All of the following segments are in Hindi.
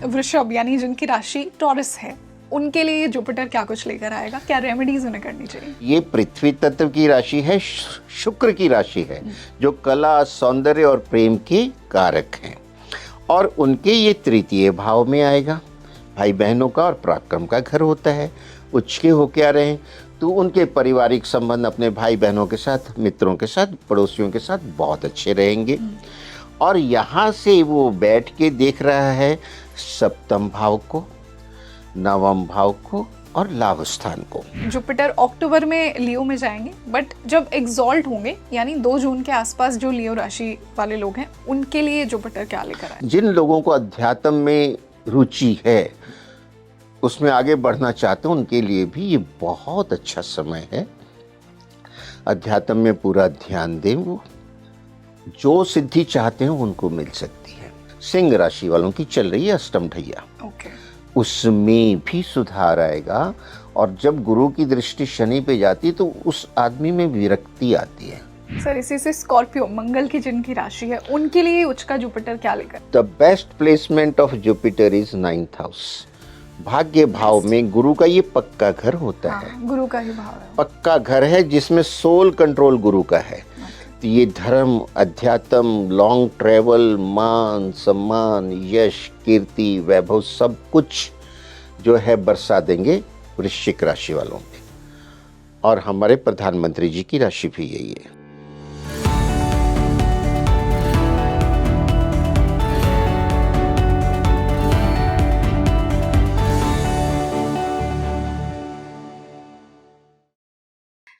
वृषभ यानी जिनकी राशि टॉरस है, उनके लिए जुपिटर क्या कुछ लेकर आएगा, क्या रेमेडीज उन्हें करनी चाहिए? ये पृथ्वी तत्व की राशि है, शुक्र की राशि है, जो कला, सौंदर्य और प्रेम के कारक हैं, और उनके ये तृतीय भाव में आएगा। भाई बहनों का और पराक्रम का घर होता है। उच्च के होके आ रहे हैं तो उनके पारिवारिक संबंध अपने भाई बहनों के साथ, मित्रों के साथ, पड़ोसियों के साथ बहुत अच्छे रहेंगे। और यहाँ से वो बैठ के देख रहा है सप्तम भाव को, नवम भाव को और लाभ स्थान को। जुपिटर अक्टूबर में लियो में जाएंगे, बट जब एग्जॉल्ट होंगे यानी 2 जून के आसपास जो लियो राशि वाले लोग हैं, उनके लिए जुपिटर क्या लेकर आए? जिन लोगों को अध्यात्म में रुचि है, उसमें आगे बढ़ना चाहते हैं, उनके लिए भी ये बहुत अच्छा समय है। अध्यात्म में पूरा ध्यान दें, वो जो सिद्धि चाहते हैं उनको मिल सकती है। सिंह राशि वालों की चल रही है अष्टम ढैया, उसमें भी सुधार आएगा। और जब गुरु की दृष्टि शनि पे जाती है तो उस आदमी में विरक्ति आती है। सर, इसी से स्कॉर्पियो, मंगल की जिनकी राशि है, उनके लिए उच्च का जुपिटर क्या लेकर? The best placement of Jupiter is 9th house. भाग्य भाव में गुरु का ये पक्का घर होता है। गुरु का ही भाव है, पक्का घर है जिसमें सोल कंट्रोल गुरु का है। तो ये धर्म, अध्यात्म, लॉन्ग ट्रेवल, मान सम्मान, यश, कीर्ति, वैभव सब कुछ जो है बरसा देंगे वृश्चिक राशि वालों पे। और हमारे प्रधानमंत्री जी की राशि भी यही है।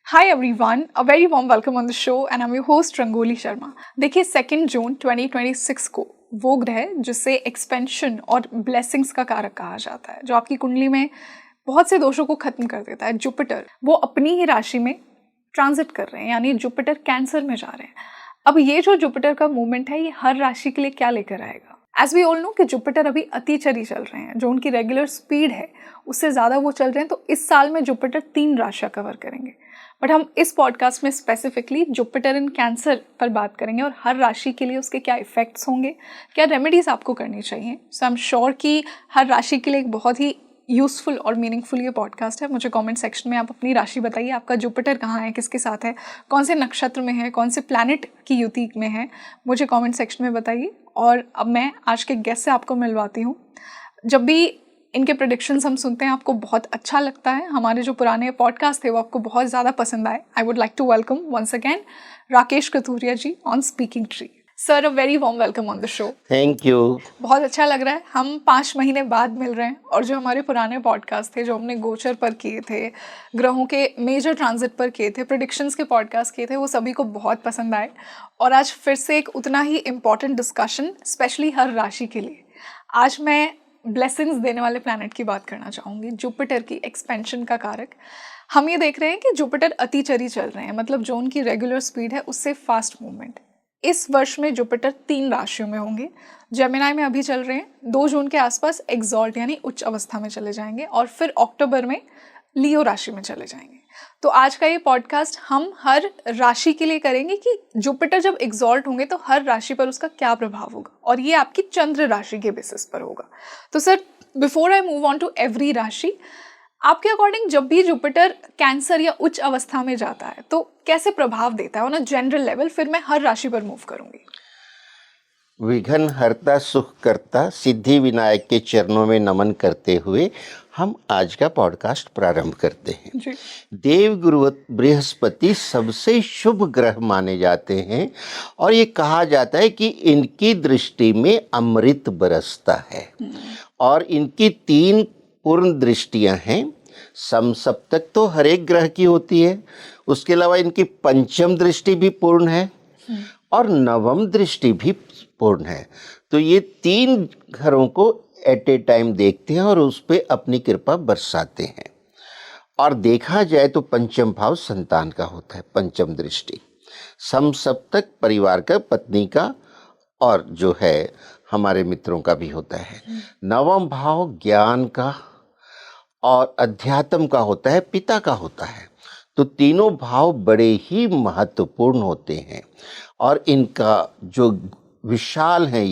Hi everyone, a very warm welcome on the show and I'm your host rangoli Sharma. देखिए 2 जून 2026 को वो ग्रह जिससे एक्सपेंशन और ब्लेसिंग्स का कारक कहा जाता है, जो आपकी कुंडली में बहुत से दोषों को खत्म कर देता है, जुपिटर, वो अपनी ही राशि में ट्रांजिट कर रहे हैं, यानी जुपिटर कैंसर में जा रहे हैं। अब ये जो जुपिटर का मूवमेंट है, ये हर राशि के लिए क्या लेकर आएगा? एज वी ऑल नो कि जुपिटर अभी अतिचरी चल रहे हैं, जो उनकी रेगुलर स्पीड है उससे ज़्यादा वो चल रहे हैं। तो इस साल में जुपिटर 3 राशियाँ कवर करेंगे, बट हम इस पॉडकास्ट में स्पेसिफिकली जुपिटर इन कैंसर पर बात करेंगे और हर राशि के लिए उसके क्या इफेक्ट्स होंगे, क्या रेमेडीज आपको करनी चाहिए। सो आई एम श्योर कि हर राशि के लिए एक बहुत ही यूज़फुल और मीनिंगफुल ये पॉडकास्ट है। मुझे कमेंट सेक्शन में आप अपनी राशि बताइए, आपका जुपिटर कहाँ है, किसके साथ है, कौन से नक्षत्र में है, कौन से प्लैनेट की युति में है, मुझे कमेंट सेक्शन में बताइए। और अब मैं आज के गेस्ट से आपको मिलवाती हूँ। जब भी इनके प्रेडिक्शंस हम सुनते हैं, आपको बहुत अच्छा लगता है, हमारे जो पुराने पॉडकास्ट थे वो आपको बहुत ज़्यादा पसंद आए। I would like to welcome once again Rakesh Kathuria ji on speaking tree. Sir, a very warm welcome on the show. Thank you. बहुत अच्छा लग रहा है, हम 5 महीने बाद मिल रहे हैं और जो हमारे पुराने पॉडकास्ट थे, जो हमने गोचर पर किए थे, ग्रहों के मेजर ट्रांजिट पर किए थे, प्रेडिक्शंस के पॉडकास्ट किए थे, वो सभी को बहुत पसंद आए। और आज फिर से एक उतना ही इम्पॉर्टेंट डिस्कशन, स्पेशली हर राशि के लिए। आज मैं ब्लेसिंग्स देने वाले प्लैनेट की बात करना चाहूँगी, जुपिटर की, एक्सपेंशन का कारक। हम ये देख रहे हैं कि जुपिटर अतिचरी चल रहे हैं, मतलब जो उनकी रेगुलर स्पीड है उससे फास्ट मूवमेंट। इस वर्ष में जुपिटर 3 राशियों में होंगे। जेमिनाई में अभी चल रहे हैं, 2 जून के आसपास एग्जॉल्ट यानी उच्च अवस्था में चले जाएंगे और फिर अक्टूबर में लियो राशि में चले जाएंगे। तो आज का ये पॉडकास्ट हम हर राशि के लिए करेंगे कि जुपिटर जब एग्जॉल्ट होंगे तो हर राशि पर उसका क्या प्रभाव होगा, और ये आपकी चंद्र राशि के बेसिस पर होगा। तो sir, before I move on to every राशि, आपके अकॉर्डिंग जब भी जुपिटर कैंसर या उच्च अवस्था में जाता है तो कैसे प्रभाव देता है ऑन अ जनरल लेवल? फिर मैं हर राशि पर मूव करूंगी। विघ्न हरता सुख करता सिद्धि विनायक के चरणों में नमन करते हुए हम आज का पॉडकास्ट प्रारंभ करते हैं जी। देवगुरु बृहस्पति सबसे शुभ ग्रह माने जाते हैं और ये कहा जाता है कि इनकी दृष्टि में अमृत बरसता है। और इनकी 3 पूर्ण दृष्टियां हैं। समसप्तक तो हर एक ग्रह की होती है, उसके अलावा इनकी पंचम दृष्टि भी पूर्ण है और नवम दृष्टि भी पूर्ण है। तो ये 3 घरों को एट ए टाइम देखते हैं और उस पर अपनी कृपा बरसाते हैं। और देखा जाए तो पंचम भाव संतान का होता है, पंचम दृष्टि। समसप्तक परिवार का, पत्नी का और जो है हमारे मित्रों का भी होता है। नवम भाव ज्ञान का और अध्यात्म का होता है, पिता का होता है। तो तीनों भाव बड़े ही महत्वपूर्ण होते हैं और इनका जो विशाल हैं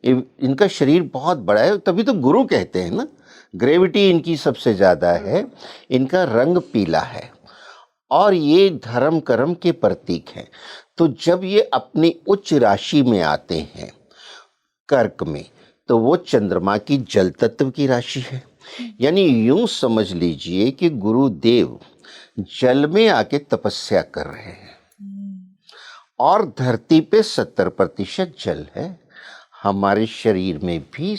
इनका शरीर बहुत बड़ा है, तभी तो गुरु कहते हैं ना। ग्रेविटी इनकी सबसे ज़्यादा है, इनका रंग पीला है और ये धर्म कर्म के प्रतीक हैं। तो जब ये अपनी उच्च राशि में आते हैं कर्क में, तो वो चंद्रमा की जल तत्व की राशि है। यानी यूं समझ लीजिए कि गुरुदेव जल में आके तपस्या कर रहे हैं और धरती पे 70% जल है, हमारे शरीर में भी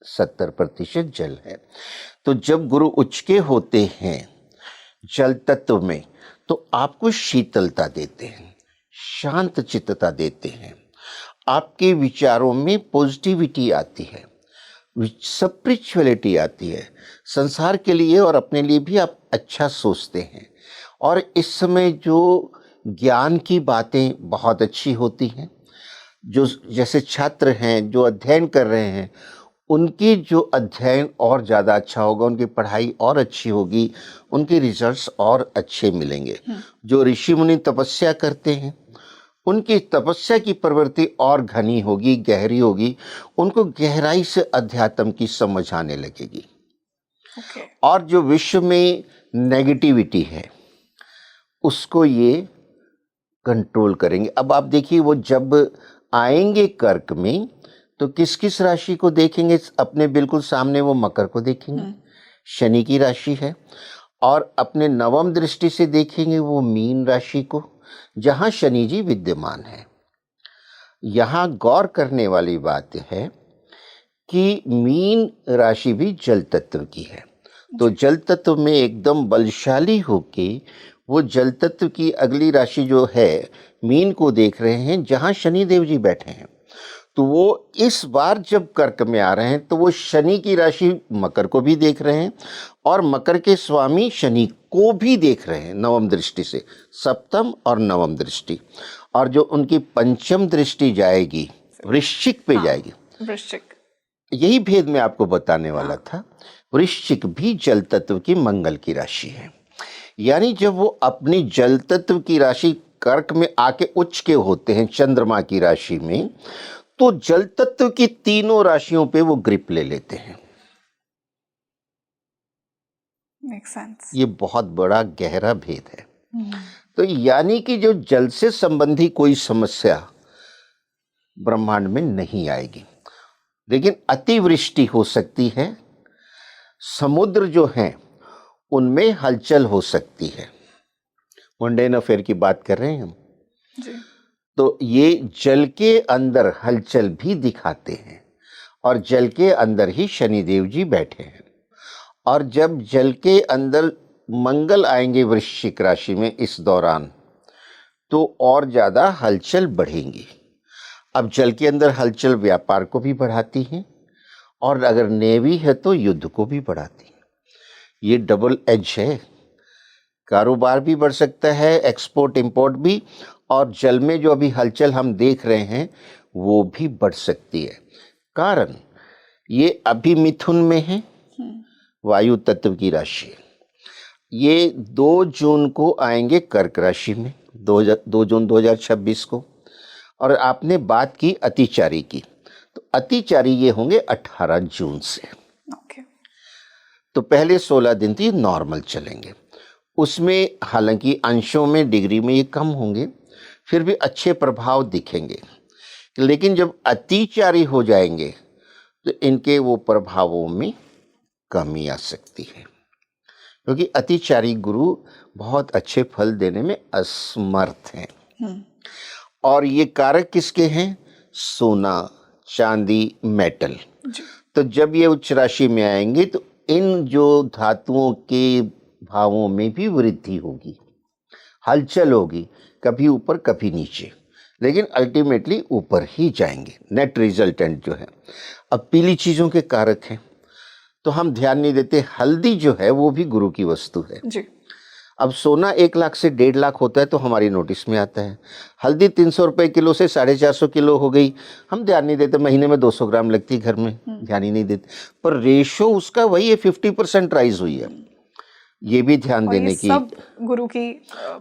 70% जल है। तो जब गुरु उच्च के होते हैं जल तत्व में, तो आपको शीतलता देते हैं, शांत चित्तता देते हैं, आपके विचारों में पॉजिटिविटी आती है, स्पिरिचुअलिटी आती है, संसार के लिए और अपने लिए भी आप अच्छा सोचते हैं। और इस समय जो ज्ञान की बातें बहुत अच्छी होती हैं, जो जैसे छात्र हैं जो अध्ययन कर रहे हैं, उनकी जो अध्ययन और ज़्यादा अच्छा होगा, उनकी पढ़ाई और अच्छी होगी, उनके रिजल्ट्स और अच्छे मिलेंगे। जो ऋषि मुनि तपस्या करते हैं, उनकी तपस्या की प्रवृत्ति और घनी होगी, गहरी होगी, उनको गहराई से अध्यात्म की समझ आने लगेगी। और जो विश्व में नेगेटिविटी है उसको ये कंट्रोल करेंगे। अब आप देखिए, वो जब आएंगे कर्क में तो किस किस राशि को देखेंगे? अपने बिल्कुल सामने वो मकर को देखेंगे, शनि की राशि है। और अपने नवम दृष्टि से देखेंगे वो मीन राशि को, जहाँ शनि जी विद्यमान है। यहाँ गौर करने वाली बात है कि मीन राशि भी जल तत्व की है। तो जल तत्व में एकदम बलशाली होके वो जल तत्व की अगली राशि जो है मीन को देख रहे हैं, जहाँ शनि देव जी बैठे हैं। तो वो इस बार जब कर्क में आ रहे हैं तो वो शनि की राशि मकर को भी देख रहे हैं और मकर के स्वामी शनि को भी देख रहे हैं नवम दृष्टि से, सप्तम और नवम दृष्टि। और जो उनकी पंचम दृष्टि जाएगी वृश्चिक पे जाएगी। वृश्चिक, यही भेद मैं आपको बताने वाला था। वृश्चिक भी जल तत्व की मंगल की राशि है। यानी जब वो अपनी जल तत्व की राशि कर्क में आके उच्च के होते हैं चंद्रमा की राशि में, तो जल तत्व की तीनों राशियों पे वो ग्रिप ले लेते हैं। Make sense. ये बहुत बड़ा गहरा भेद है। तो यानी कि जो जल से संबंधी कोई समस्या ब्रह्मांड में नहीं आएगी, लेकिन अतिवृष्टि हो सकती है, समुद्र जो हैं उनमें हलचल हो सकती है। मुंडेन अफेयर की बात कर रहे हैं हम जी। तो ये जल के अंदर हलचल भी दिखाते हैं और जल के अंदर ही शनिदेव जी बैठे हैं। और जब जल के अंदर मंगल आएंगे वृश्चिक राशि में इस दौरान, तो और ज़्यादा हलचल बढ़ेंगी। अब जल के अंदर हलचल व्यापार को भी बढ़ाती है और अगर नेवी है तो युद्ध को भी बढ़ाती है। ये डबल एज है, कारोबार भी बढ़ सकता है, एक्सपोर्ट इंपोर्ट भी, और जल में जो अभी हलचल हम देख रहे हैं वो भी बढ़ सकती है। कारण ये अभी मिथुन में है, वायु तत्व की राशि। ये 2 जून को आएंगे कर्क राशि में, 2 जून 2026 को। और आपने बात की अतिचारी की, तो अतिचारी ये होंगे 18 जून से। ओके। तो पहले 16 दिन तो ये नॉर्मल चलेंगे, उसमें हालांकि अंशों में डिग्री में ये कम होंगे, फिर भी अच्छे प्रभाव दिखेंगे। लेकिन जब अतिचारी हो जाएंगे तो इनके वो प्रभावों में कमी आ सकती है, क्योंकि अतिचारी गुरु बहुत अच्छे फल देने में असमर्थ हैं। और ये कारक किसके हैं? सोना, चांदी, मेटल। तो जब ये उच्च राशि में आएंगे तो इन जो धातुओं के भावों में भी वृद्धि होगी, हलचल होगी, कभी ऊपर कभी नीचे, लेकिन अल्टीमेटली ऊपर ही जाएंगे। नेट रिजल्टेंट जो है। अब पीली चीज़ों के कारक हैं तो हम ध्यान नहीं देते। हल्दी जो है वो भी गुरु की वस्तु है जी। अब सोना 1 लाख से 1.5 लाख होता है तो हमारी नोटिस में आता है। हल्दी 300 रुपये किलो से 450 किलो हो गई, हम ध्यान नहीं देते। महीने में 200 ग्राम लगती है घर में, ध्यान ही नहीं देते। पर रेशो उसका वही है, 50% राइज हुई है। ये भी ध्यान और ये देने की। सब गुरु की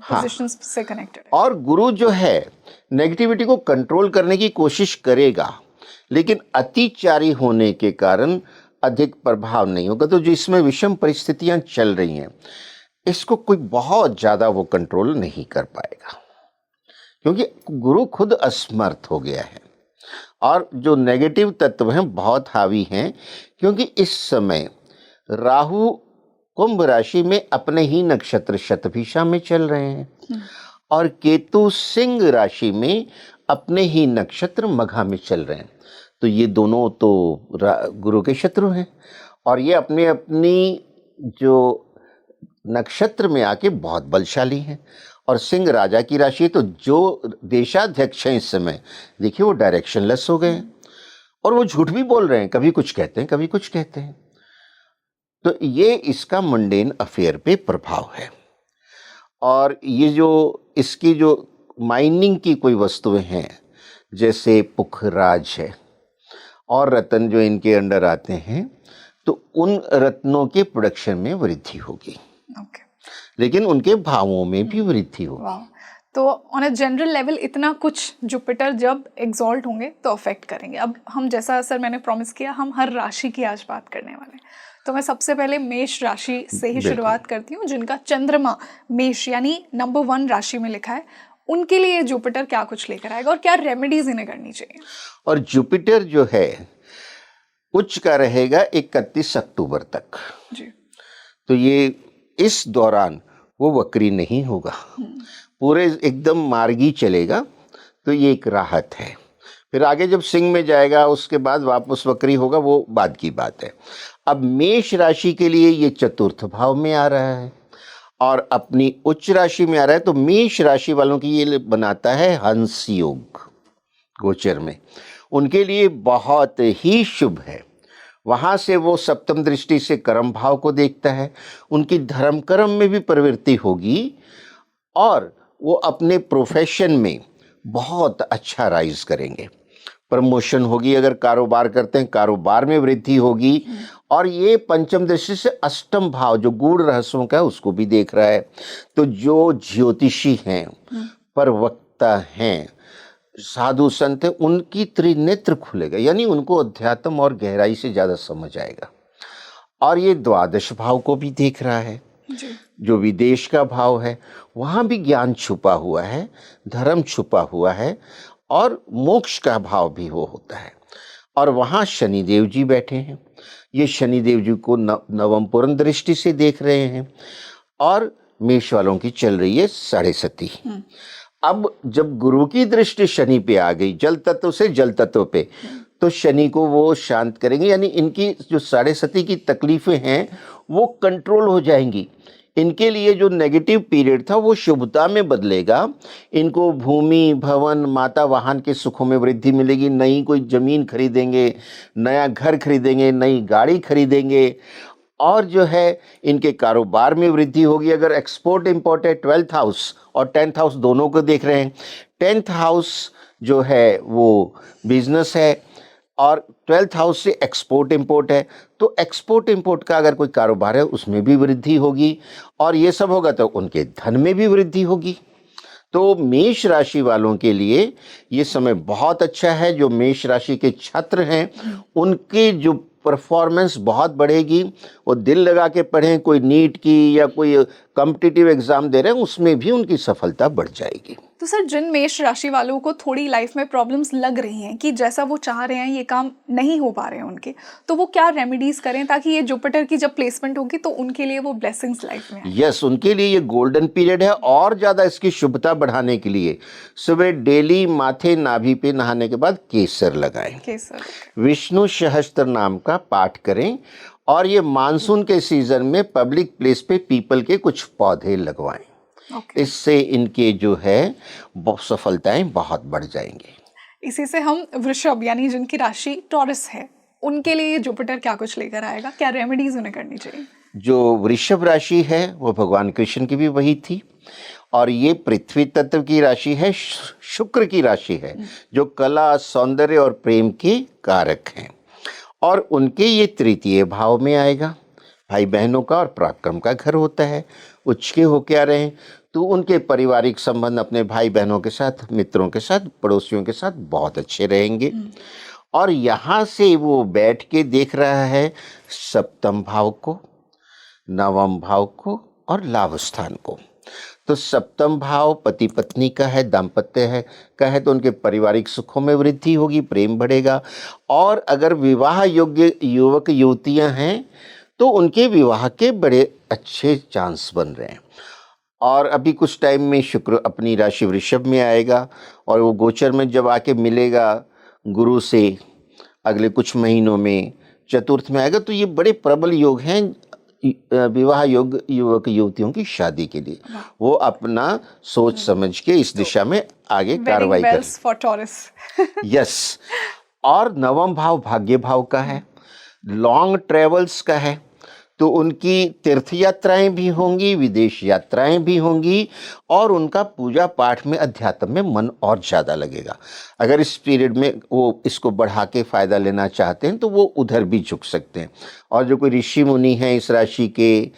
पोजीशंस से कनेक्टेड है। और गुरु जो है नेगेटिविटी को कंट्रोल करने की कोशिश करेगा, लेकिन अतिचारी होने के कारण अधिक प्रभाव नहीं होगा। तो जो इसमें विषम परिस्थितियां चल रही हैं, इसको कोई बहुत ज़्यादा वो कंट्रोल नहीं कर पाएगा, क्योंकि गुरु खुद असमर्थ हो गया है। और जो नेगेटिव तत्व हैं बहुत हावी हैं, क्योंकि इस समय राहु कुंभ राशि में अपने ही नक्षत्र शतभिषा में चल रहे हैं और केतु सिंह राशि में अपने ही नक्षत्र मघा में चल रहे हैं। तो ये दोनों तो गुरु के शत्रु हैं और ये अपने अपनी जो नक्षत्र में आके बहुत बलशाली हैं। और सिंह राजा की राशि है, तो जो देशाध्यक्ष हैं इस समय देखिए वो डायरेक्शनलेस हो गए हैं और वो झूठ भी बोल रहे हैं, कभी कुछ कहते हैं कभी कुछ कहते हैं। तो ये इसका मंडेन अफेयर पे प्रभाव है। और ये जो इसकी जो माइनिंग की कोई वस्तुएं हैं, जैसे पुखराज है और रत्न जो इनके अंडर आते हैं, तो उन रत्नों के प्रोडक्शन में वृद्धि होगी, लेकिन उनके भावों में भी वृद्धि होगी। तो ऑन अ जनरल लेवल इतना कुछ जुपिटर जब एग्जॉल्ट होंगे तो अफेक्ट करेंगे। अब हम जैसा सर मैंने प्रॉमिस किया, हम हर राशि की आज बात करने वाले हैं। तो मैं सबसे पहले मेष राशि से ही शुरुआत करती हूँ, जिनका चंद्रमा मेष यानी नंबर 1 राशि में लिखा है। उनके लिए जुपिटर क्या कुछ लेकर आएगा और क्या रेमेडीज इन्हें करनी चाहिए? और जुपिटर जो है उच्च का रहेगा 31 अक्टूबर तक जी। तो ये इस दौरान वो वक्री नहीं होगा, पूरे एकदम मार्गी चलेगा। तो ये एक राहत है। फिर आगे जब सिंह में जाएगा उसके बाद वापस वक्री होगा, वो बाद की बात है। अब मेष राशि के लिए ये चतुर्थ भाव में आ रहा है और अपनी उच्च राशि में आ रहा है। तो मेष राशि वालों की ये बनाता है हंस योग गोचर में, उनके लिए बहुत ही शुभ है। वहाँ से वो सप्तम दृष्टि से कर्म भाव को देखता है, उनकी धर्म कर्म में भी प्रवृत्ति होगी और वो अपने प्रोफेशन में बहुत अच्छा राइज करेंगे। प्रमोशन होगी, अगर कारोबार करते हैं कारोबार में वृद्धि होगी। और ये पंचम दृष्टि से अष्टम भाव जो गूढ़ रहस्यों का है उसको भी देख रहा है। तो जो ज्योतिषी हैं, प्रवक्ता हैं, साधु संत है, उनकी त्रिनेत्र खुलेगा, यानी उनको अध्यात्म और गहराई से ज़्यादा समझ आएगा। और ये द्वादश भाव को भी देख रहा है जी। जो विदेश का भाव है, वहाँ भी ज्ञान छुपा हुआ है, धर्म छुपा हुआ है और मोक्ष का भाव भी वो होता है। और वहाँ शनिदेव जी बैठे हैं, ये शनिदेव जी को नवम पूर्ण दृष्टि से देख रहे हैं। और मेष वालों की चल रही है 7.5। अब जब गुरु की दृष्टि शनि पे आ गई, जल तत्व से जल तत्व पे, तो शनि को वो शांत करेंगे, यानी इनकी जो 7.5 की तकलीफें हैं वो कंट्रोल हो जाएंगी। इनके लिए जो नेगेटिव पीरियड था वो शुभता में बदलेगा। इनको भूमि भवन माता वाहन के सुखों में वृद्धि मिलेगी, नई कोई ज़मीन खरीदेंगे, नया घर खरीदेंगे, नई गाड़ी खरीदेंगे। और जो है इनके कारोबार में वृद्धि होगी। अगर एक्सपोर्ट इंपोर्ट है, 12th हाउस और 10th हाउस दोनों को देख रहे हैं। 10th हाउस जो है वो बिजनेस है और 12th हाउस से एक्सपोर्ट इंपोर्ट है। तो एक्सपोर्ट इंपोर्ट का अगर कोई कारोबार है उसमें भी वृद्धि होगी और ये सब होगा तो उनके धन में भी वृद्धि होगी। तो मेष राशि वालों के लिए ये समय बहुत अच्छा है। जो मेष राशि के छात्र हैं उनकी जो परफॉर्मेंस बहुत बढ़ेगी। वो दिल लगा के पढ़ें, कोई नीट की या कोई कॉम्पिटिटिव एग्जाम दे रहे हैं उसमें भी उनकी सफलता बढ़ जाएगी। तो सर जिन मेष राशि वालों को थोड़ी लाइफ में प्रॉब्लम्स लग रही हैं कि जैसा वो चाह रहे हैं ये काम नहीं हो पा रहे हैं उनके, तो वो क्या रेमेडीज करें ताकि ये जुपिटर की जब प्लेसमेंट होगी तो उनके लिए वो ब्लेसिंग्स लाइफ में आए? यस, उनके लिए ये गोल्डन पीरियड है। और ज़्यादा इसकी शुभता बढ़ाने के लिए सुबह डेली माथे नाभि पे नहाने के बाद केसर लगाएं, केसर, विष्णु सहस्त्र नाम का पाठ करें। और ये मानसून के सीजन में पब्लिक प्लेस पे पीपल के कुछ पौधे लगवाएं। इससे इनके जो है सफलताएं बहुत बढ़ जाएंगे। इसी से हम वृषभ यानी जिनकी राशि टॉरस है उनके लिए जुपिटर क्या कुछ लेकर आएगा, क्या रेमेडीज उन्हें करनी चाहिए? जो वृषभ राशि है वो भगवान कृष्ण की भी वही थी और ये पृथ्वी तत्व की राशि है, शुक्र की राशि है जो कला सौंदर्य और प्रेम के कारक हैं। और उनके ये तृतीय भाव में आएगा। भाई बहनों का और पराक्रम का घर होता है। उच्च के होके आ रहे हैं तो उनके पारिवारिक संबंध अपने भाई बहनों के साथ, मित्रों के साथ, पड़ोसियों के साथ बहुत अच्छे रहेंगे। और यहाँ से वो बैठ के देख रहा है सप्तम भाव को, नवम भाव को और लाभ स्थान को। तो सप्तम भाव पति पत्नी का है, दाम्पत्य है का है, तो उनके पारिवारिक सुखों में वृद्धि होगी, प्रेम बढ़ेगा। और अगर विवाह योग्य युवक युवतियां हैं तो उनके विवाह के बड़े अच्छे चांस बन रहे हैं। और अभी कुछ टाइम में शुक्र अपनी राशि वृषभ में आएगा और वो गोचर में जब आके मिलेगा गुरु से अगले कुछ महीनों में चतुर्थ में आएगा, तो ये बड़े प्रबल योग हैं विवाह योग युवक युवतियों की शादी के लिए। वो अपना सोच समझ के इस दिशा में आगे कार्रवाई करें। For taurus. यस। और नवम भाव भाग्य भाव का है, लॉन्ग ट्रेवल्स का है, तो उनकी तीर्थ यात्राएं भी होंगी, विदेश यात्राएं भी होंगी और उनका पूजा पाठ में, अध्यात्म में मन और ज़्यादा लगेगा। अगर इस पीरियड में वो इसको बढ़ा के फ़ायदा लेना चाहते हैं तो वो उधर भी झुक सकते हैं। और जो कोई ऋषि मुनि हैं इस राशि के,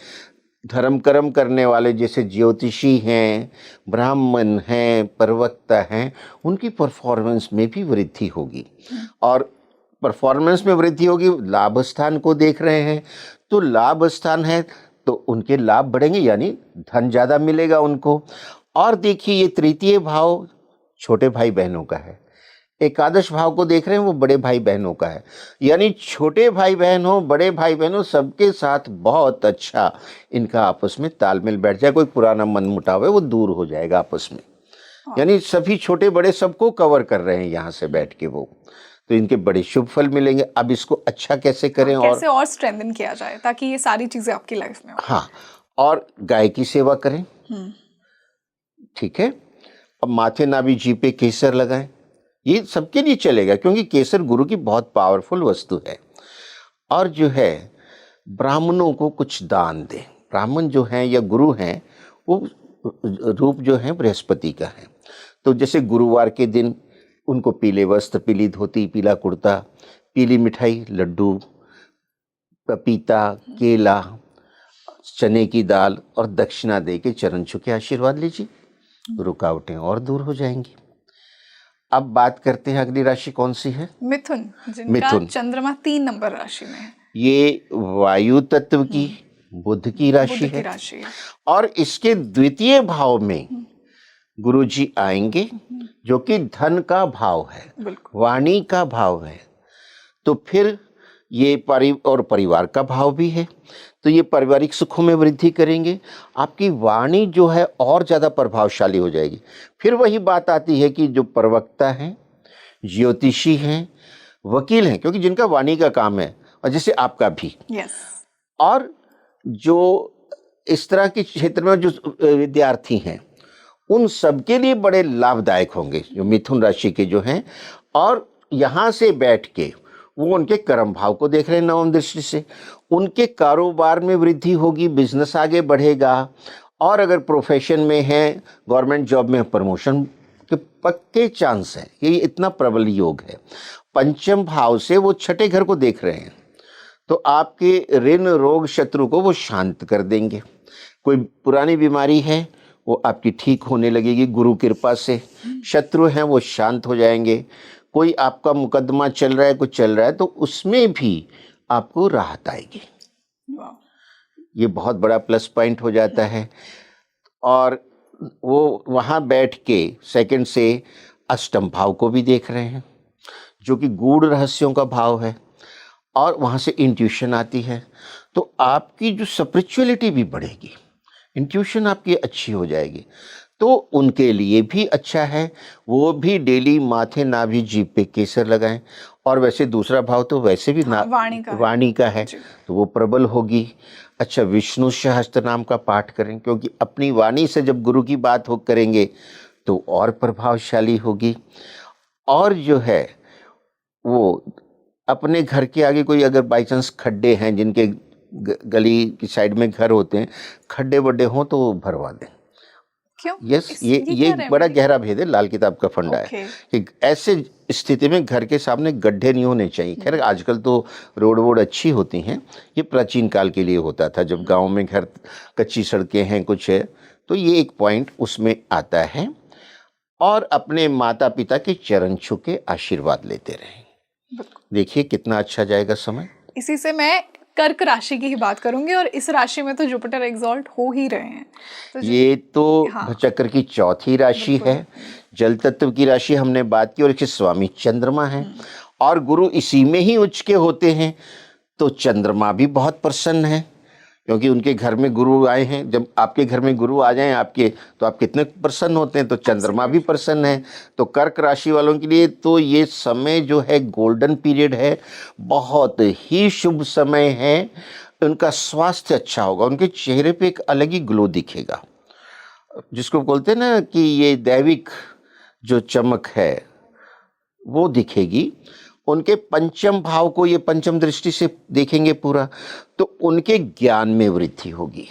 धर्म कर्म करने वाले जैसे ज्योतिषी हैं, ब्राह्मण हैं, प्रवक्ता हैं, उनकी परफॉर्मेंस में भी वृद्धि होगी। और परफॉर्मेंस में वृद्धि होगी, लाभ स्थान को देख रहे हैं तो लाभ स्थान है तो उनके लाभ बढ़ेंगे, यानी धन ज़्यादा मिलेगा उनको। और देखिए ये तृतीय भाव छोटे भाई बहनों का है, एकादश भाव को देख रहे हैं वो बड़े भाई बहनों का है, यानी छोटे भाई बहन हो, बड़े भाई बहन हो, सबके साथ बहुत अच्छा इनका आपस में तालमेल बैठ जाए। कोई पुराना मनमुटाव है वो दूर हो जाएगा आपस में, यानी सभी छोटे बड़े सबको कवर कर रहे हैं यहाँ से बैठ के वो, तो इनके बड़े शुभ फल मिलेंगे। अब इसको अच्छा कैसे करें कैसे और स्ट्रेंथन किया जाए ताकि ये सारी चीजें आपकी लाइफ में हो। हाँ, और गाय की सेवा करें, ठीक है। अब माथे नाभि जी पे केसर लगाएं, ये सबके लिए चलेगा क्योंकि केसर गुरु की बहुत पावरफुल वस्तु है। और जो है ब्राह्मणों को कुछ दान दें। ब्राह्मण जो हैं या गुरु हैं वो रूप जो है बृहस्पति का है, तो जैसे गुरुवार के दिन उनको पीले वस्त्र, पीली धोती, पीला कुर्ता, पीली मिठाई, लड्डू, पपीता, केला, चने की दाल और दक्षिणा दे के चरण छू के आशीर्वाद लीजिए, रुकावटें और दूर हो जाएंगी। अब बात करते हैं अगली राशि कौन सी है? मिथुन, जिनका मिथुन। चंद्रमा 3 नंबर राशि में है। ये वायु तत्व की बुध की राशि है और इसके द्वितीय भाव में गुरु जी आएंगे जो कि धन का भाव है, वाणी का भाव है। तो फिर ये परिवार का भाव भी है, तो ये पारिवारिक सुखों में वृद्धि करेंगे। आपकी वाणी जो है और ज़्यादा प्रभावशाली हो जाएगी। फिर वही बात आती है कि जो प्रवक्ता हैं, ज्योतिषी हैं, वकील हैं, क्योंकि जिनका वाणी का काम है, और जैसे आपका भी, और जो इस तरह के क्षेत्र में जो विद्यार्थी हैं उन सबके लिए बड़े लाभदायक होंगे जो मिथुन राशि के जो हैं। और यहाँ से बैठ के वो उनके कर्म भाव को देख रहे हैं नवम दृष्टि से, उनके कारोबार में वृद्धि होगी, बिजनेस आगे बढ़ेगा। और अगर प्रोफेशन में हैं, गवर्नमेंट जॉब में प्रमोशन के पक्के चांस हैं। ये इतना प्रबल योग है। पंचम भाव से वो छठे घर को देख रहे हैं, तो आपके ऋण रोग शत्रु को वो शांत कर देंगे। कोई पुरानी बीमारी है वो आपकी ठीक होने लगेगी गुरु कृपा से, शत्रु हैं वो शांत हो जाएंगे। कोई आपका मुकदमा चल रहा है, कुछ चल रहा है, तो उसमें भी आपको राहत आएगी। ये बहुत बड़ा प्लस पॉइंट हो जाता है। और वो वहाँ बैठ के सेकंड से अष्टम भाव को भी देख रहे हैं जो कि गूढ़ रहस्यों का भाव है, और वहाँ से इंट्यूशन आती है, तो आपकी जो स्पिरिचुअलिटी भी बढ़ेगी, इंट्यूशन आपकी अच्छी हो जाएगी। तो उनके लिए भी अच्छा है, वो भी डेली माथे नाभि जीभ पे केसर लगाएं। और वैसे दूसरा भाव तो वैसे भी वाणी का है तो वो प्रबल होगी। अच्छा, विष्णु सहस्त्र नाम का पाठ करें, क्योंकि अपनी वाणी से जब गुरु की बात हो करेंगे तो और प्रभावशाली होगी। और जो है वो अपने घर के आगे कोई अगर बाई चांस खड्डे हैं, जिनके गली की साइड में घर होते हैं, खड्डे वड्डे हों तो वो भरवा दें, क्यों? यस, ये क्या एक बड़ा रेमेडी? गहरा भेद है, लाल किताब का फंडा है ओके। कि ऐसे स्थिति में घर के सामने गड्ढे नहीं होने चाहिए। खैर आजकल तो रोड वोड अच्छी होती हैं, ये प्राचीन काल के लिए होता था जब गांव में घर कच्ची सड़कें हैं कुछ है, तो ये एक पॉइंट उसमें आता है। और अपने माता पिता के चरण छू के आशीर्वाद लेते रहें। बिल्कुल। देखिए कितना अच्छा जाएगा समय। इसी से मैं कर्क राशि की ही बात करूंगी, और इस राशि में तो जुपिटर एग्जॉल्ट हो ही रहे हैं, तो ये तो हाँ, चक्र की चौथी राशि बिल्कुल। है, जल तत्व की राशि हमने बात की, और इसके स्वामी चंद्रमा है और गुरु इसी में ही उच्च के होते हैं, तो चंद्रमा भी बहुत प्रसन्न है क्योंकि उनके घर में गुरु आए हैं। जब आपके घर में गुरु आ जाएं आपके, तो आप कितने प्रसन्न होते हैं, तो चंद्रमा भी प्रसन्न है। तो कर्क राशि वालों के लिए तो ये समय जो है गोल्डन पीरियड है, बहुत ही शुभ समय है। उनका स्वास्थ्य अच्छा होगा, उनके चेहरे पे एक अलग ही ग्लो दिखेगा, जिसको बोलते हैं ना कि ये दैविक जो चमक है वो दिखेगी। उनके पंचम भाव को ये पंचम दृष्टि से देखेंगे पूरा, तो उनके ज्ञान में वृद्धि होगी।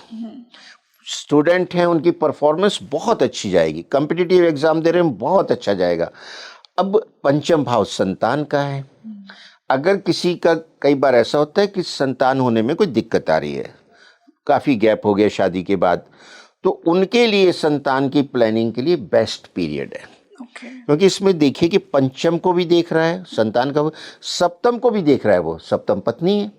स्टूडेंट हैं, उनकी परफॉर्मेंस बहुत अच्छी जाएगी, कॉम्पिटिटिव एग्जाम दे रहे हैं बहुत अच्छा जाएगा। अब पंचम भाव संतान का है। अगर किसी का कई बार ऐसा होता है कि संतान होने में कोई दिक्कत आ रही है, काफ़ी गैप हो गया शादी के बाद, तो उनके लिए संतान की प्लानिंग के लिए बेस्ट पीरियड है। ओके। क्योंकि इसमें देखिए कि पंचम को भी देख रहा है संतान का, सप्तम को भी देख रहा है, वो सप्तम पत्नी है,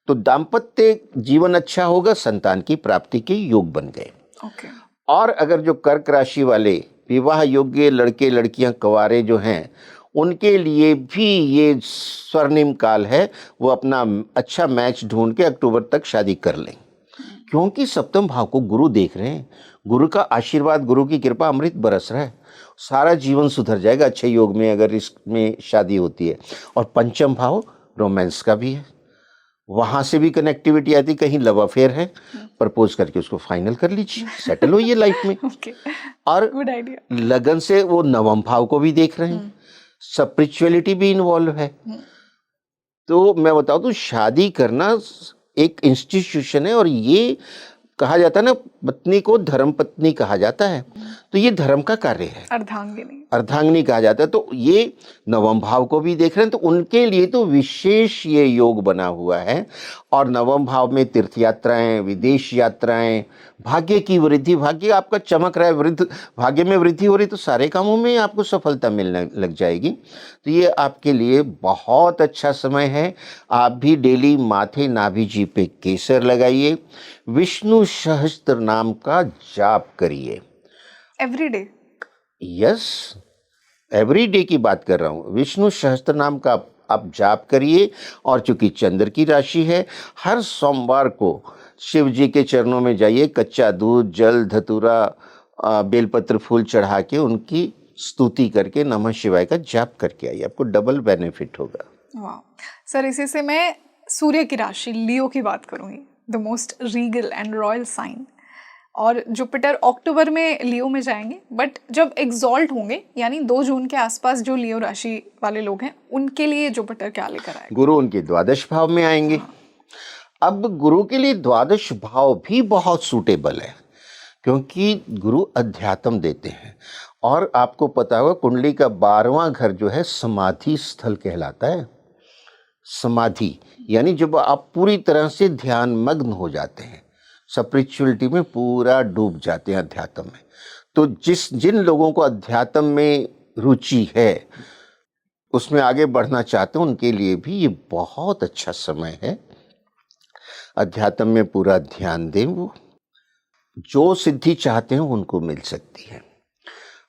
तो दाम्पत्य जीवन अच्छा होगा, संतान की प्राप्ति के योग बन गए। ओके। और अगर जो कर्क राशि वाले विवाह योग्य लड़के लड़कियां कुंवारे जो हैं, उनके लिए भी ये स्वर्णिम काल है, वो अपना अच्छा मैच ढूंढ के अक्टूबर तक शादी कर लें, क्योंकि सप्तम भाव को गुरु देख रहे हैं। गुरु का आशीर्वाद, गुरु की कृपा अमृत बरस रहा है, सारा जीवन सुधर जाएगा अच्छे योग में अगर इसमें शादी होती है। और पंचम भाव रोमांस का भी है, वहां से भी कनेक्टिविटी आती, कहीं लव अफेयर है, प्रपोज करके उसको फाइनल कर लीजिए, सेटल होइए लाइफ में। ओके, और गुड आइडिया। लगन से वो नवम भाव को भी देख रहे हैं, स्पिरिचुअलिटी भी इन्वॉल्व है। तो मैं बताऊं तो शादी करना एक इंस्टीट्यूशन है, और ये कहा जाता है ना, पत्नी को धर्म पत्नी कहा जाता है, तो ये धर्म का कार्य है, अर्धांगिनी। अर्धांगिनी कहा जाता है। तो ये नवम भाव को भी देख रहे हैं, तो उनके लिए तो विशेष ये योग बना हुआ है। और नवम भाव में तीर्थ यात्राएं, विदेश यात्राएं, भाग्य की वृद्धि, भाग्य आपका चमक रहा है, भाग्य में वृद्धि हो रही, तो सारे कामों में आपको सफलता मिलने लग जाएगी। तो ये आपके लिए बहुत अच्छा समय है। आप भी डेली माथे नाभि जी पे केसर लगाइए, विष्णु सहस्त्र नाम का जाप करिए every day. Yes, every day की बात कर रहा हूँ। विष्णु सहस्त्र नाम का आप जाप करिए। और चूंकि चंद्र की राशि है, हर सोमवार को शिव जी के चरणों में जाइए, कच्चा दूध, जल, धतूरा, बेलपत्र, फूल चढ़ा के उनकी स्तुति करके नमः शिवाय का जाप करके आइए, आपको डबल बेनिफिट होगा। वाह सर, इसी से मैं सूर्य की राशि लियो की बात करूंगी, the most regal and royal sign. और जुपिटर अक्टूबर में लियो में जाएंगे, बट जब एग्जॉल्ट होंगे यानी 2 जून के आसपास जो लियो राशि वाले लोग हैं उनके लिए जुपिटर क्या लेकर आएगा? गुरु उनके द्वादश भाव में आएंगे। अब गुरु के लिए द्वादश भाव भी बहुत सूटेबल है, क्योंकि गुरु अध्यात्म देते हैं। और आपको पता होगा कुंडली का 12वां घर जो है समाधि स्थल कहलाता है। समाधि यानी जब आप पूरी तरह से ध्यान मग्न हो जाते हैं, स्पिरिचुअलिटी में पूरा डूब जाते हैं, अध्यात्म में। तो जिन लोगों को अध्यात्म में रुचि है, उसमें आगे बढ़ना चाहते हैं, उनके लिए भी ये बहुत अच्छा समय है। अध्यात्म में पूरा ध्यान दें, वो जो सिद्धि चाहते हैं उनको मिल सकती है।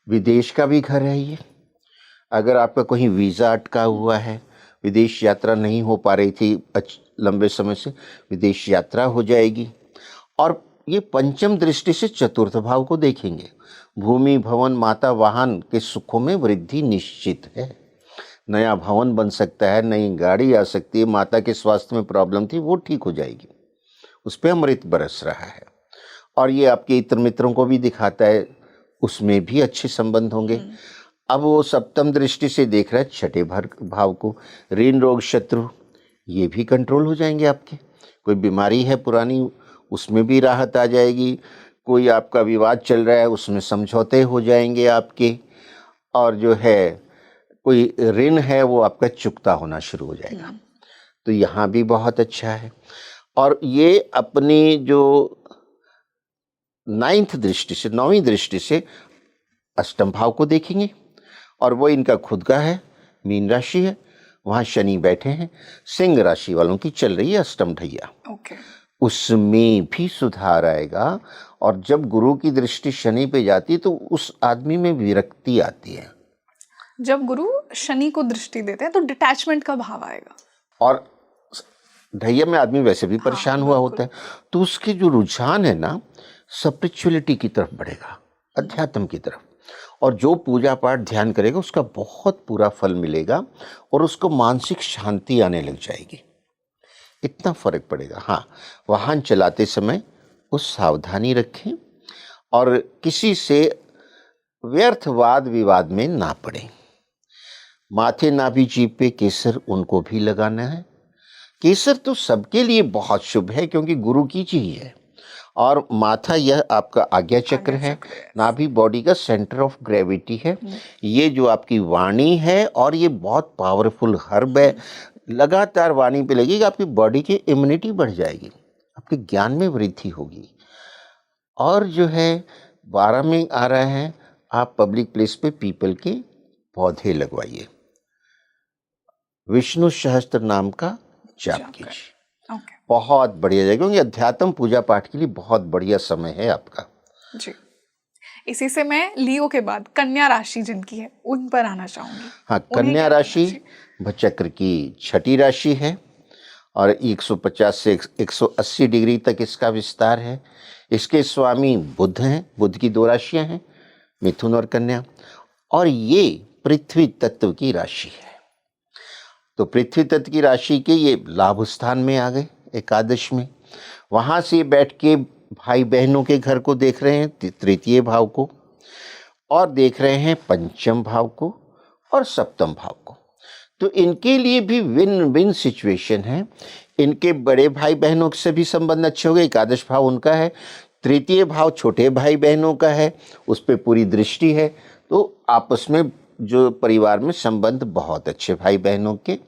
विदेश का भी घर है ये। अगर आपका कहीं वीज़ा अटका हुआ है, विदेश यात्रा नहीं हो पा रही थी लंबे समय से, विदेश यात्रा हो जाएगी। और ये पंचम दृष्टि से चतुर्थ भाव को देखेंगे, भूमि, भवन, माता, वाहन के सुखों में वृद्धि निश्चित है। नया भवन बन सकता है, नई गाड़ी आ सकती है, माता के स्वास्थ्य में प्रॉब्लम थी वो ठीक हो जाएगी, उस पर अमृत बरस रहा है। और ये आपके इतर मित्रों को भी दिखाता है, उसमें भी अच्छे संबंध होंगे। अब वो सप्तम दृष्टि से देख रहा है छठे भाव को, ऋण, रोग, शत्रु ये भी कंट्रोल हो जाएंगे आपके। कोई बीमारी है पुरानी, उसमें भी राहत आ जाएगी। कोई आपका विवाद चल रहा है उसमें समझौते हो जाएंगे आपके, और जो है कोई ऋण है वो आपका चुकता होना शुरू हो जाएगा। तो यहाँ भी बहुत अच्छा है। और ये अपनी जो 9th दृष्टि से, 9वीं दृष्टि से अष्टम भाव को देखेंगे, और वो इनका खुद का है, मीन राशि है, वहाँ शनि बैठे हैं। सिंह राशि वालों की चल रही है अष्टम ढैया, उसमें भी सुधार आएगा। और जब गुरु की दृष्टि शनि पे जाती है तो उस आदमी में विरक्ति आती है। जब गुरु शनि को दृष्टि देते हैं तो डिटैचमेंट का भाव आएगा, और ढैया में आदमी वैसे भी परेशान हुआ होता है, तो उसके जो रुझान है ना स्पिरिचुअलिटी की तरफ बढ़ेगा, अध्यात्म की तरफ। और जो पूजा पाठ ध्यान करेगा उसका बहुत पूरा फल मिलेगा, और उसको मानसिक शांति आने लग जाएगी। इतना फर्क पड़ेगा। हाँ, वाहन चलाते समय उस सावधानी रखें, और किसी से व्यर्थ वाद विवाद में ना पड़े। माथे नाभि जीभ पे केसर उनको भी लगाना है। केसर तो सबके लिए बहुत शुभ है क्योंकि गुरु की चीज है। और माथा यह आपका आज्ञा चक्र है, नाभि बॉडी का सेंटर ऑफ ग्रेविटी है। ये जो आपकी वाणी है, और ये बहुत पावरफुल हर्ब है, लगातार वाणी पे लगेगी, आपकी बॉडी की इम्यूनिटी बढ़ जाएगी, आपके ज्ञान में वृद्धि होगी। और जो है 12 में आ रहा है, आप पब्लिक प्लेस पे पीपल के पौधे लगवाइए, विष्णु सहस्त्र नाम का जाप कीजिए, बहुत बढ़िया जाएगा, क्योंकि अध्यात्म पूजा पाठ के लिए बहुत बढ़िया समय है आपका जी। इसी से मैं लियो के बाद कन्या राशि जिनकी है उन पर आना चाहूंगी। हाँ, कन्या राशि चक्र की छठी राशि है, और 150 से 180 डिग्री तक इसका विस्तार है। इसके स्वामी बुध हैं, बुध की 2 राशियां हैं, मिथुन और कन्या, और ये पृथ्वी तत्व की राशि है। तो पृथ्वी तत्व की राशि के ये लाभ स्थान में आ गए, एकादश में। वहाँ से बैठ के भाई बहनों के घर को देख रहे हैं, तृतीय भाव को, और देख रहे हैं पंचम भाव को और सप्तम भाव को। तो इनके लिए भी विन विन सिचुएशन है। इनके बड़े भाई बहनों से भी संबंध अच्छे हो गए, एकादश भाव उनका है, तृतीय भाव छोटे भाई बहनों का है, उस पर पूरी दृष्टि है। तो आपस में जो परिवार में संबंध बहुत अच्छे, भाई बहनों के,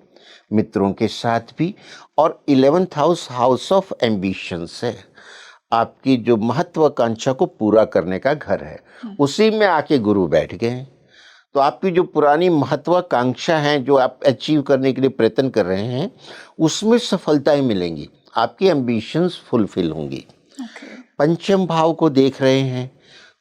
मित्रों के साथ भी। और 11th हाउस ऑफ एम्बिशंस है, आपकी जो महत्वाकांक्षा को पूरा करने का घर है, उसी में आके गुरु बैठ गए हैं। तो आपकी जो पुरानी महत्वाकांक्षा है, जो आप अचीव करने के लिए प्रयत्न कर रहे हैं, उसमें सफलताएं मिलेंगी, आपकी एम्बिशंस फुलफिल होंगी। पंचम भाव को देख रहे हैं,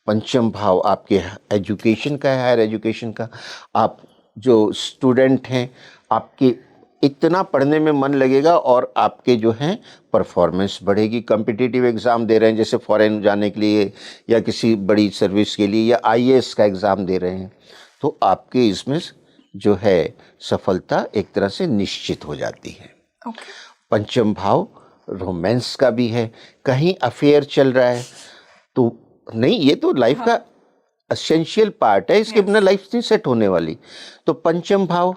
पंचम भाव आपके एजुकेशन का है, हायर एजुकेशन का। आप जो स्टूडेंट हैं, आपके इतना पढ़ने में मन लगेगा, और आपके जो हैं परफॉर्मेंस बढ़ेगी। कॉम्पिटिटिव एग्ज़ाम दे रहे हैं, जैसे फॉरेन जाने के लिए या किसी बड़ी सर्विस के लिए, या आईएएस का एग्ज़ाम दे रहे हैं, तो आपके इसमें जो है सफलता एक तरह से निश्चित हो जाती है। पंचम भाव रोमांस का भी है, कहीं अफेयर चल रहा है तो नहीं, ये तो लाइफ का एसेंशियल पार्ट है, इसके बिना लाइफ नहीं सेट होने वाली। तो पंचम भाव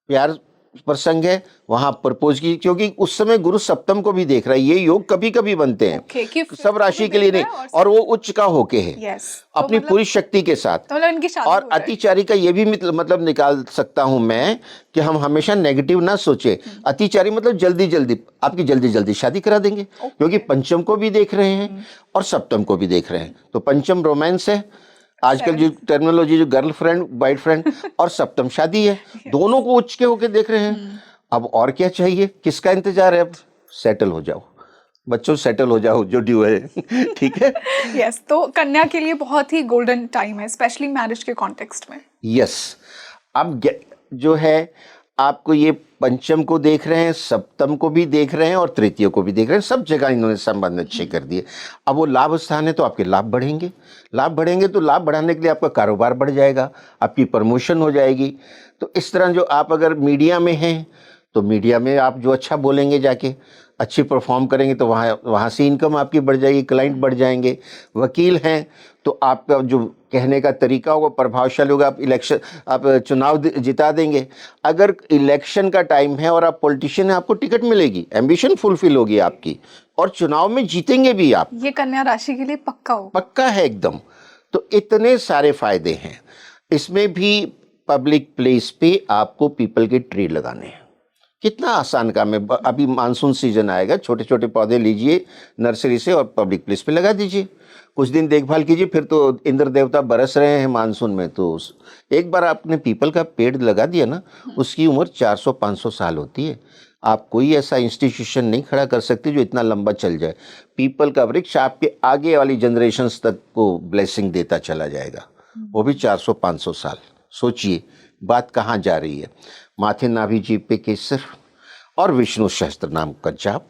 प्यार प्रसंग है, वहां प्रपोज की, क्योंकि उस समय गुरु सप्तम को भी देख रहा है। ये योग कभी कभी बनते हैं, सब राशि के लिए नहीं, और वो उच्च का होके है, अपनी पूरी शक्ति के साथ। और अतिचारी का ये भी मतलब निकाल सकता हूं मैं कि हम हमेशा नेगेटिव ना सोचे। अतिचारी मतलब जल्दी जल्दी, आपकी जल्दी जल्दी शादी करा देंगे, क्योंकि पंचम को भी देख रहे हैं और सप्तम को भी देख रहे हैं। तो पंचम रोमांस है, आजकल जो टर्मिनोलॉजी, जो गर्लफ्रेंड बॉयफ्रेंड, और सप्तम शादी है, दोनों को उच्च के होके देख रहे हैं। अब और क्या चाहिए, किसका इंतजार है? अब सेटल हो जाओ बच्चों, सेटल हो जाओ जो ड्यू है। ठीक है। यस, तो कन्या के लिए बहुत ही गोल्डन टाइम है, स्पेशली मैरिज के कॉन्टेक्स्ट में। यस, अब जो है आपको ये पंचम को देख रहे हैं, सप्तम को भी देख रहे हैं, और तृतीय को भी देख रहे हैं, सब जगह इन्होंने संबंध अच्छे कर दिए। अब वो लाभ स्थान है, तो आपके लाभ बढ़ेंगे, लाभ बढ़ेंगे, तो लाभ बढ़ाने के लिए आपका कारोबार बढ़ जाएगा, आपकी प्रमोशन हो जाएगी। तो इस तरह जो आप अगर मीडिया में हैं, तो मीडिया में आप जो अच्छा बोलेंगे, जाके अच्छी परफॉर्म करेंगे, तो वहाँ से इनकम आपकी बढ़ जाएगी, क्लाइंट बढ़ जाएंगे। वकील हैं तो आपका जो कहने का तरीका होगा प्रभावशाली होगा, आप चुनाव जिता देंगे। अगर इलेक्शन का टाइम है और आप पॉलिटिशियन हैं, आपको टिकट मिलेगी, एम्बिशन फुलफिल होगी आपकी, और चुनाव में जीतेंगे भी आप। ये कन्या राशि के लिए पक्का हो। पक्का है एकदम। तो इतने सारे फायदे हैं। इसमें भी पब्लिक प्लेस पे आपको पीपल के ट्री लगाने हैं। कितना आसान काम है। अभी मानसून सीजन आएगा, छोटे छोटे पौधे लीजिए नर्सरी से और पब्लिक प्लेस पे लगा दीजिए। कुछ दिन देखभाल कीजिए, फिर तो इंद्र देवता बरस रहे हैं मानसून में, तो एक बार आपने पीपल का पेड़ लगा दिया ना, उसकी उम्र 400-500 साल होती है। आप कोई ऐसा इंस्टीट्यूशन नहीं खड़ा कर सकते जो इतना लंबा चल जाए। पीपल का वृक्ष आपके आगे वाली जनरेशन्स तक को ब्लेसिंग देता चला जाएगा, वो भी 400-500 साल। सोचिए बात कहाँ जा रही है। माथे नाभि जीभ पे केसर और विष्णु सहस्त्र नाम का जाप।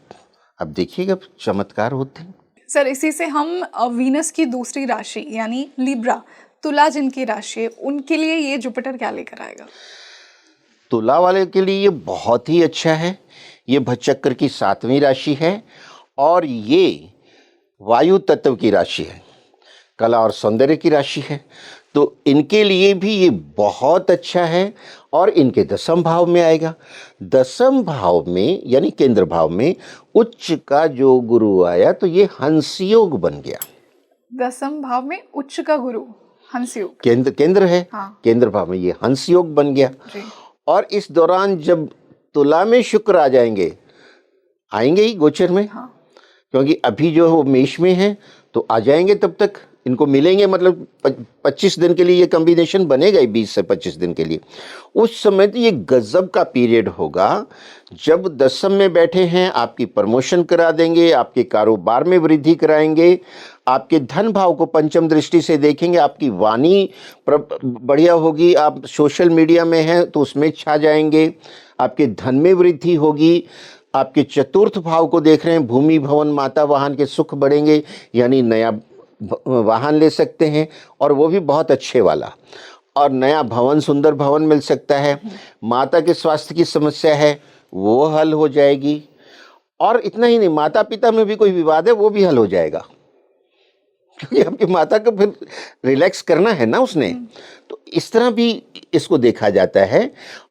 अब देखिएगा चमत्कार होते हैं। सर, इसी से हम वीनस की दूसरी राशि यानी लिब्रा, तुला जिनकी राशि है, उनके लिए ये जुपिटर क्या लेकर आएगा? तुला वाले के लिए ये बहुत ही अच्छा है। ये भचक्र की 7वीं राशि है और ये वायु तत्व की राशि है, कला और सौंदर्य की राशि है। तो इनके लिए भी ये बहुत अच्छा है और इनके 10वें भाव में आएगा। 10वें भाव में यानी केंद्र भाव में उच्च का जो गुरु आया, तो ये हंस योग बन गया। 10वें भाव में उच्च का गुरु हंस योग, केंद्र है। हाँ। केंद्र भाव में ये हंस योग बन गया। जी। और इस दौरान जब तुला में शुक्र आ जाएंगे, आएंगे ही गोचर में, हाँ। क्योंकि अभी जो है वो मेष में है, तो आ जाएंगे तब तक इनको मिलेंगे। मतलब 25 दिन के लिए ये कॉम्बिनेशन बनेगा ही, 20 से 25 दिन के लिए। उस समय तो ये गजब का पीरियड होगा। जब 10वें में बैठे हैं, आपकी प्रमोशन करा देंगे, आपके कारोबार में वृद्धि कराएंगे, आपके धन भाव को पंचम दृष्टि से देखेंगे, आपकी वाणी बढ़िया होगी। आप सोशल मीडिया में हैं तो उसमें छा जाएंगे, आपके धन में वृद्धि होगी। आपके चतुर्थ भाव को देख रहे हैं, भूमि भवन माता वाहन के सुख बढ़ेंगे, यानी नया वाहन ले सकते हैं और वो भी बहुत अच्छे वाला, और नया भवन, सुंदर भवन मिल सकता है। माता के स्वास्थ्य की समस्या है वो हल हो जाएगी। और इतना ही नहीं, माता पिता में भी कोई विवाद है वो भी हल हो जाएगा, क्योंकि आपकी माता को फिर रिलैक्स करना है ना उसने। तो इस तरह भी इसको देखा जाता है।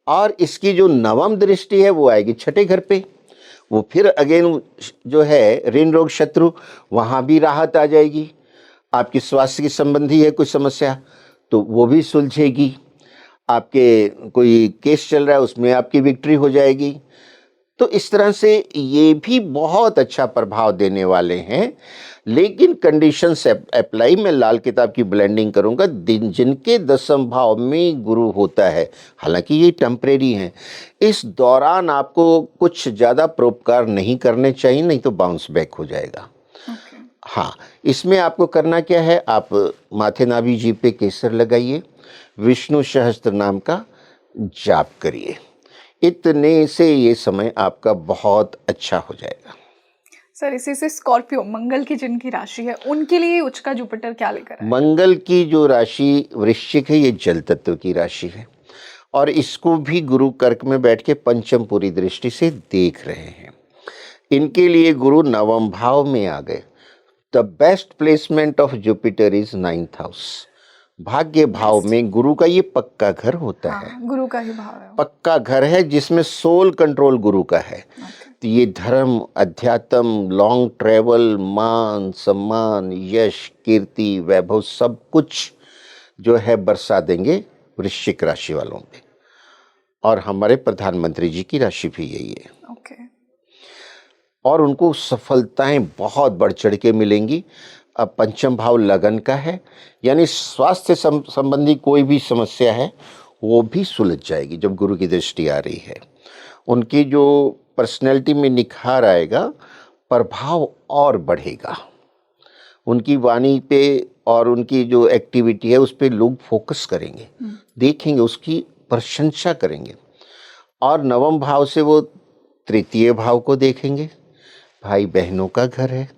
और इसकी जो 9वीं दृष्टि है वो आएगी 6ठे घर पे। वो फिर अगेन जो है ऋण रोग शत्रु, वहाँ भी राहत आ जाएगी। आपकी स्वास्थ्य की संबंधी है कुछ समस्या, तो वो भी सुलझेगी। आपके कोई केस चल रहा है, उसमें आपकी विक्ट्री हो जाएगी। तो इस तरह से ये भी बहुत अच्छा प्रभाव देने वाले हैं। लेकिन कंडीशंस अप्लाई, मैं लाल किताब की ब्लेंडिंग करूंगा। जिनके 10वें भाव में गुरु होता है, हालांकि ये टेम्परेरी हैं, इस दौरान आपको कुछ ज़्यादा परोपकार नहीं करने चाहिए, नहीं तो बाउंस बैक हो जाएगा। हाँ, इसमें आपको करना क्या है, आप माथे नाभि जीभ पे केसर लगाइए, विष्णु सहस्त्र नाम का जाप करिए। इतने से ये समय आपका बहुत अच्छा हो जाएगा। सर, इसी से स्कॉर्पियो, मंगल की जिनकी राशि है, उनके लिए उच्च का जुपिटर क्या लेकर आएगा? मंगल की जो राशि वृश्चिक है, ये जल तत्व की राशि है और इसको भी गुरु कर्क में बैठ के पंचम पूरी दृष्टि से देख रहे हैं। इनके लिए गुरु 9वें भाव में आ गए। The best placement of Jupiter is 9th house. भाग्य भाव में गुरु का ये पक्का घर होता है। गुरु का ही भाव है, पक्का घर है जिसमें सोल कंट्रोल गुरु का है। तो ये धर्म, अध्यात्म, लॉन्ग ट्रेवल, मान सम्मान, यश, कीर्ति, वैभव सब कुछ जो है बरसा देंगे वृश्चिक राशि वालों पे। और हमारे प्रधानमंत्री जी की राशि भी यही है। और उनको सफलताएं बहुत बढ़ चढ़ के मिलेंगी। अब पंचम भाव लगन का है, यानी स्वास्थ्य संबंधी कोई भी समस्या है वो भी सुलझ जाएगी जब गुरु की दृष्टि आ रही है। उनकी जो पर्सनैलिटी में निखार आएगा, प्रभाव और बढ़ेगा। उनकी वाणी पे और उनकी जो एक्टिविटी है उस पे लोग फोकस करेंगे, देखेंगे, उसकी प्रशंसा करेंगे। और 9वें भाव से वो 3य भाव को देखेंगे। भाई बहनों का घर है,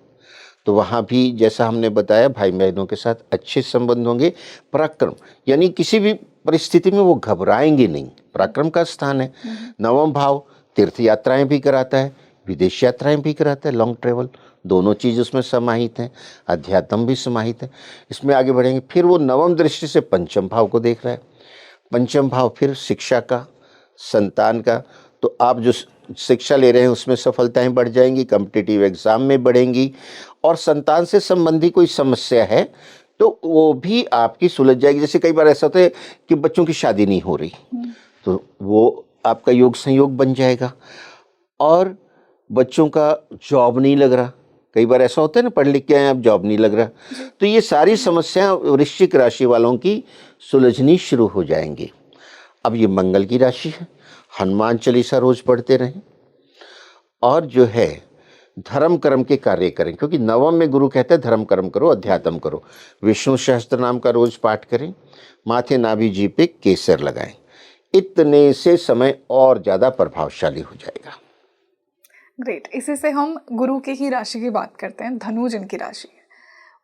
तो वहाँ भी जैसा हमने बताया भाई बहनों के साथ अच्छे संबंध होंगे। पराक्रम, यानी किसी भी परिस्थिति में वो घबराएंगे नहीं, पराक्रम का स्थान है। 9वां भाव तीर्थ यात्राएं भी कराता है, विदेश यात्राएं भी कराता है, लॉन्ग ट्रेवल, दोनों चीज़ उसमें समाहित हैं, अध्यात्म भी समाहित है। इसमें आगे बढ़ेंगे, फिर वो नवम दृष्टि से पंचम भाव को देख रहा है। पंचम भाव फिर शिक्षा का, संतान का। तो आप जो शिक्षा ले रहे हैं उसमें सफलताएं बढ़ जाएंगी, कॉम्पिटिटिव एग्जाम में बढ़ेंगी, और संतान से संबंधी कोई समस्या है तो वो भी आपकी सुलझ जाएगी। जैसे कई बार ऐसा होता है कि बच्चों की शादी नहीं हो रही, तो वो आपका योग संयोग बन जाएगा। और बच्चों का जॉब नहीं लग रहा, कई बार ऐसा होता है ना, पढ़ लिख के आए अब जॉब नहीं लग रहा, तो ये सारी समस्याएं वृश्चिक राशि वालों की सुलझनी शुरू हो जाएंगी। अब ये मंगल की राशि है, हनुमान चालीसा रोज पढ़ते रहें, और जो है धर्म कर्म के कार्य करें, क्योंकि नवम में गुरु कहते हैं धर्म कर्म करो, अध्यात्म करो। विष्णु सहस्त्र नाम का रोज पाठ करें, माथे नाभि जी पे केसर लगाएं। इतने से समय और ज़्यादा प्रभावशाली हो जाएगा। ग्रेट। इसी से हम गुरु की ही राशि की बात करते हैं, धनु जिनकी राशि है,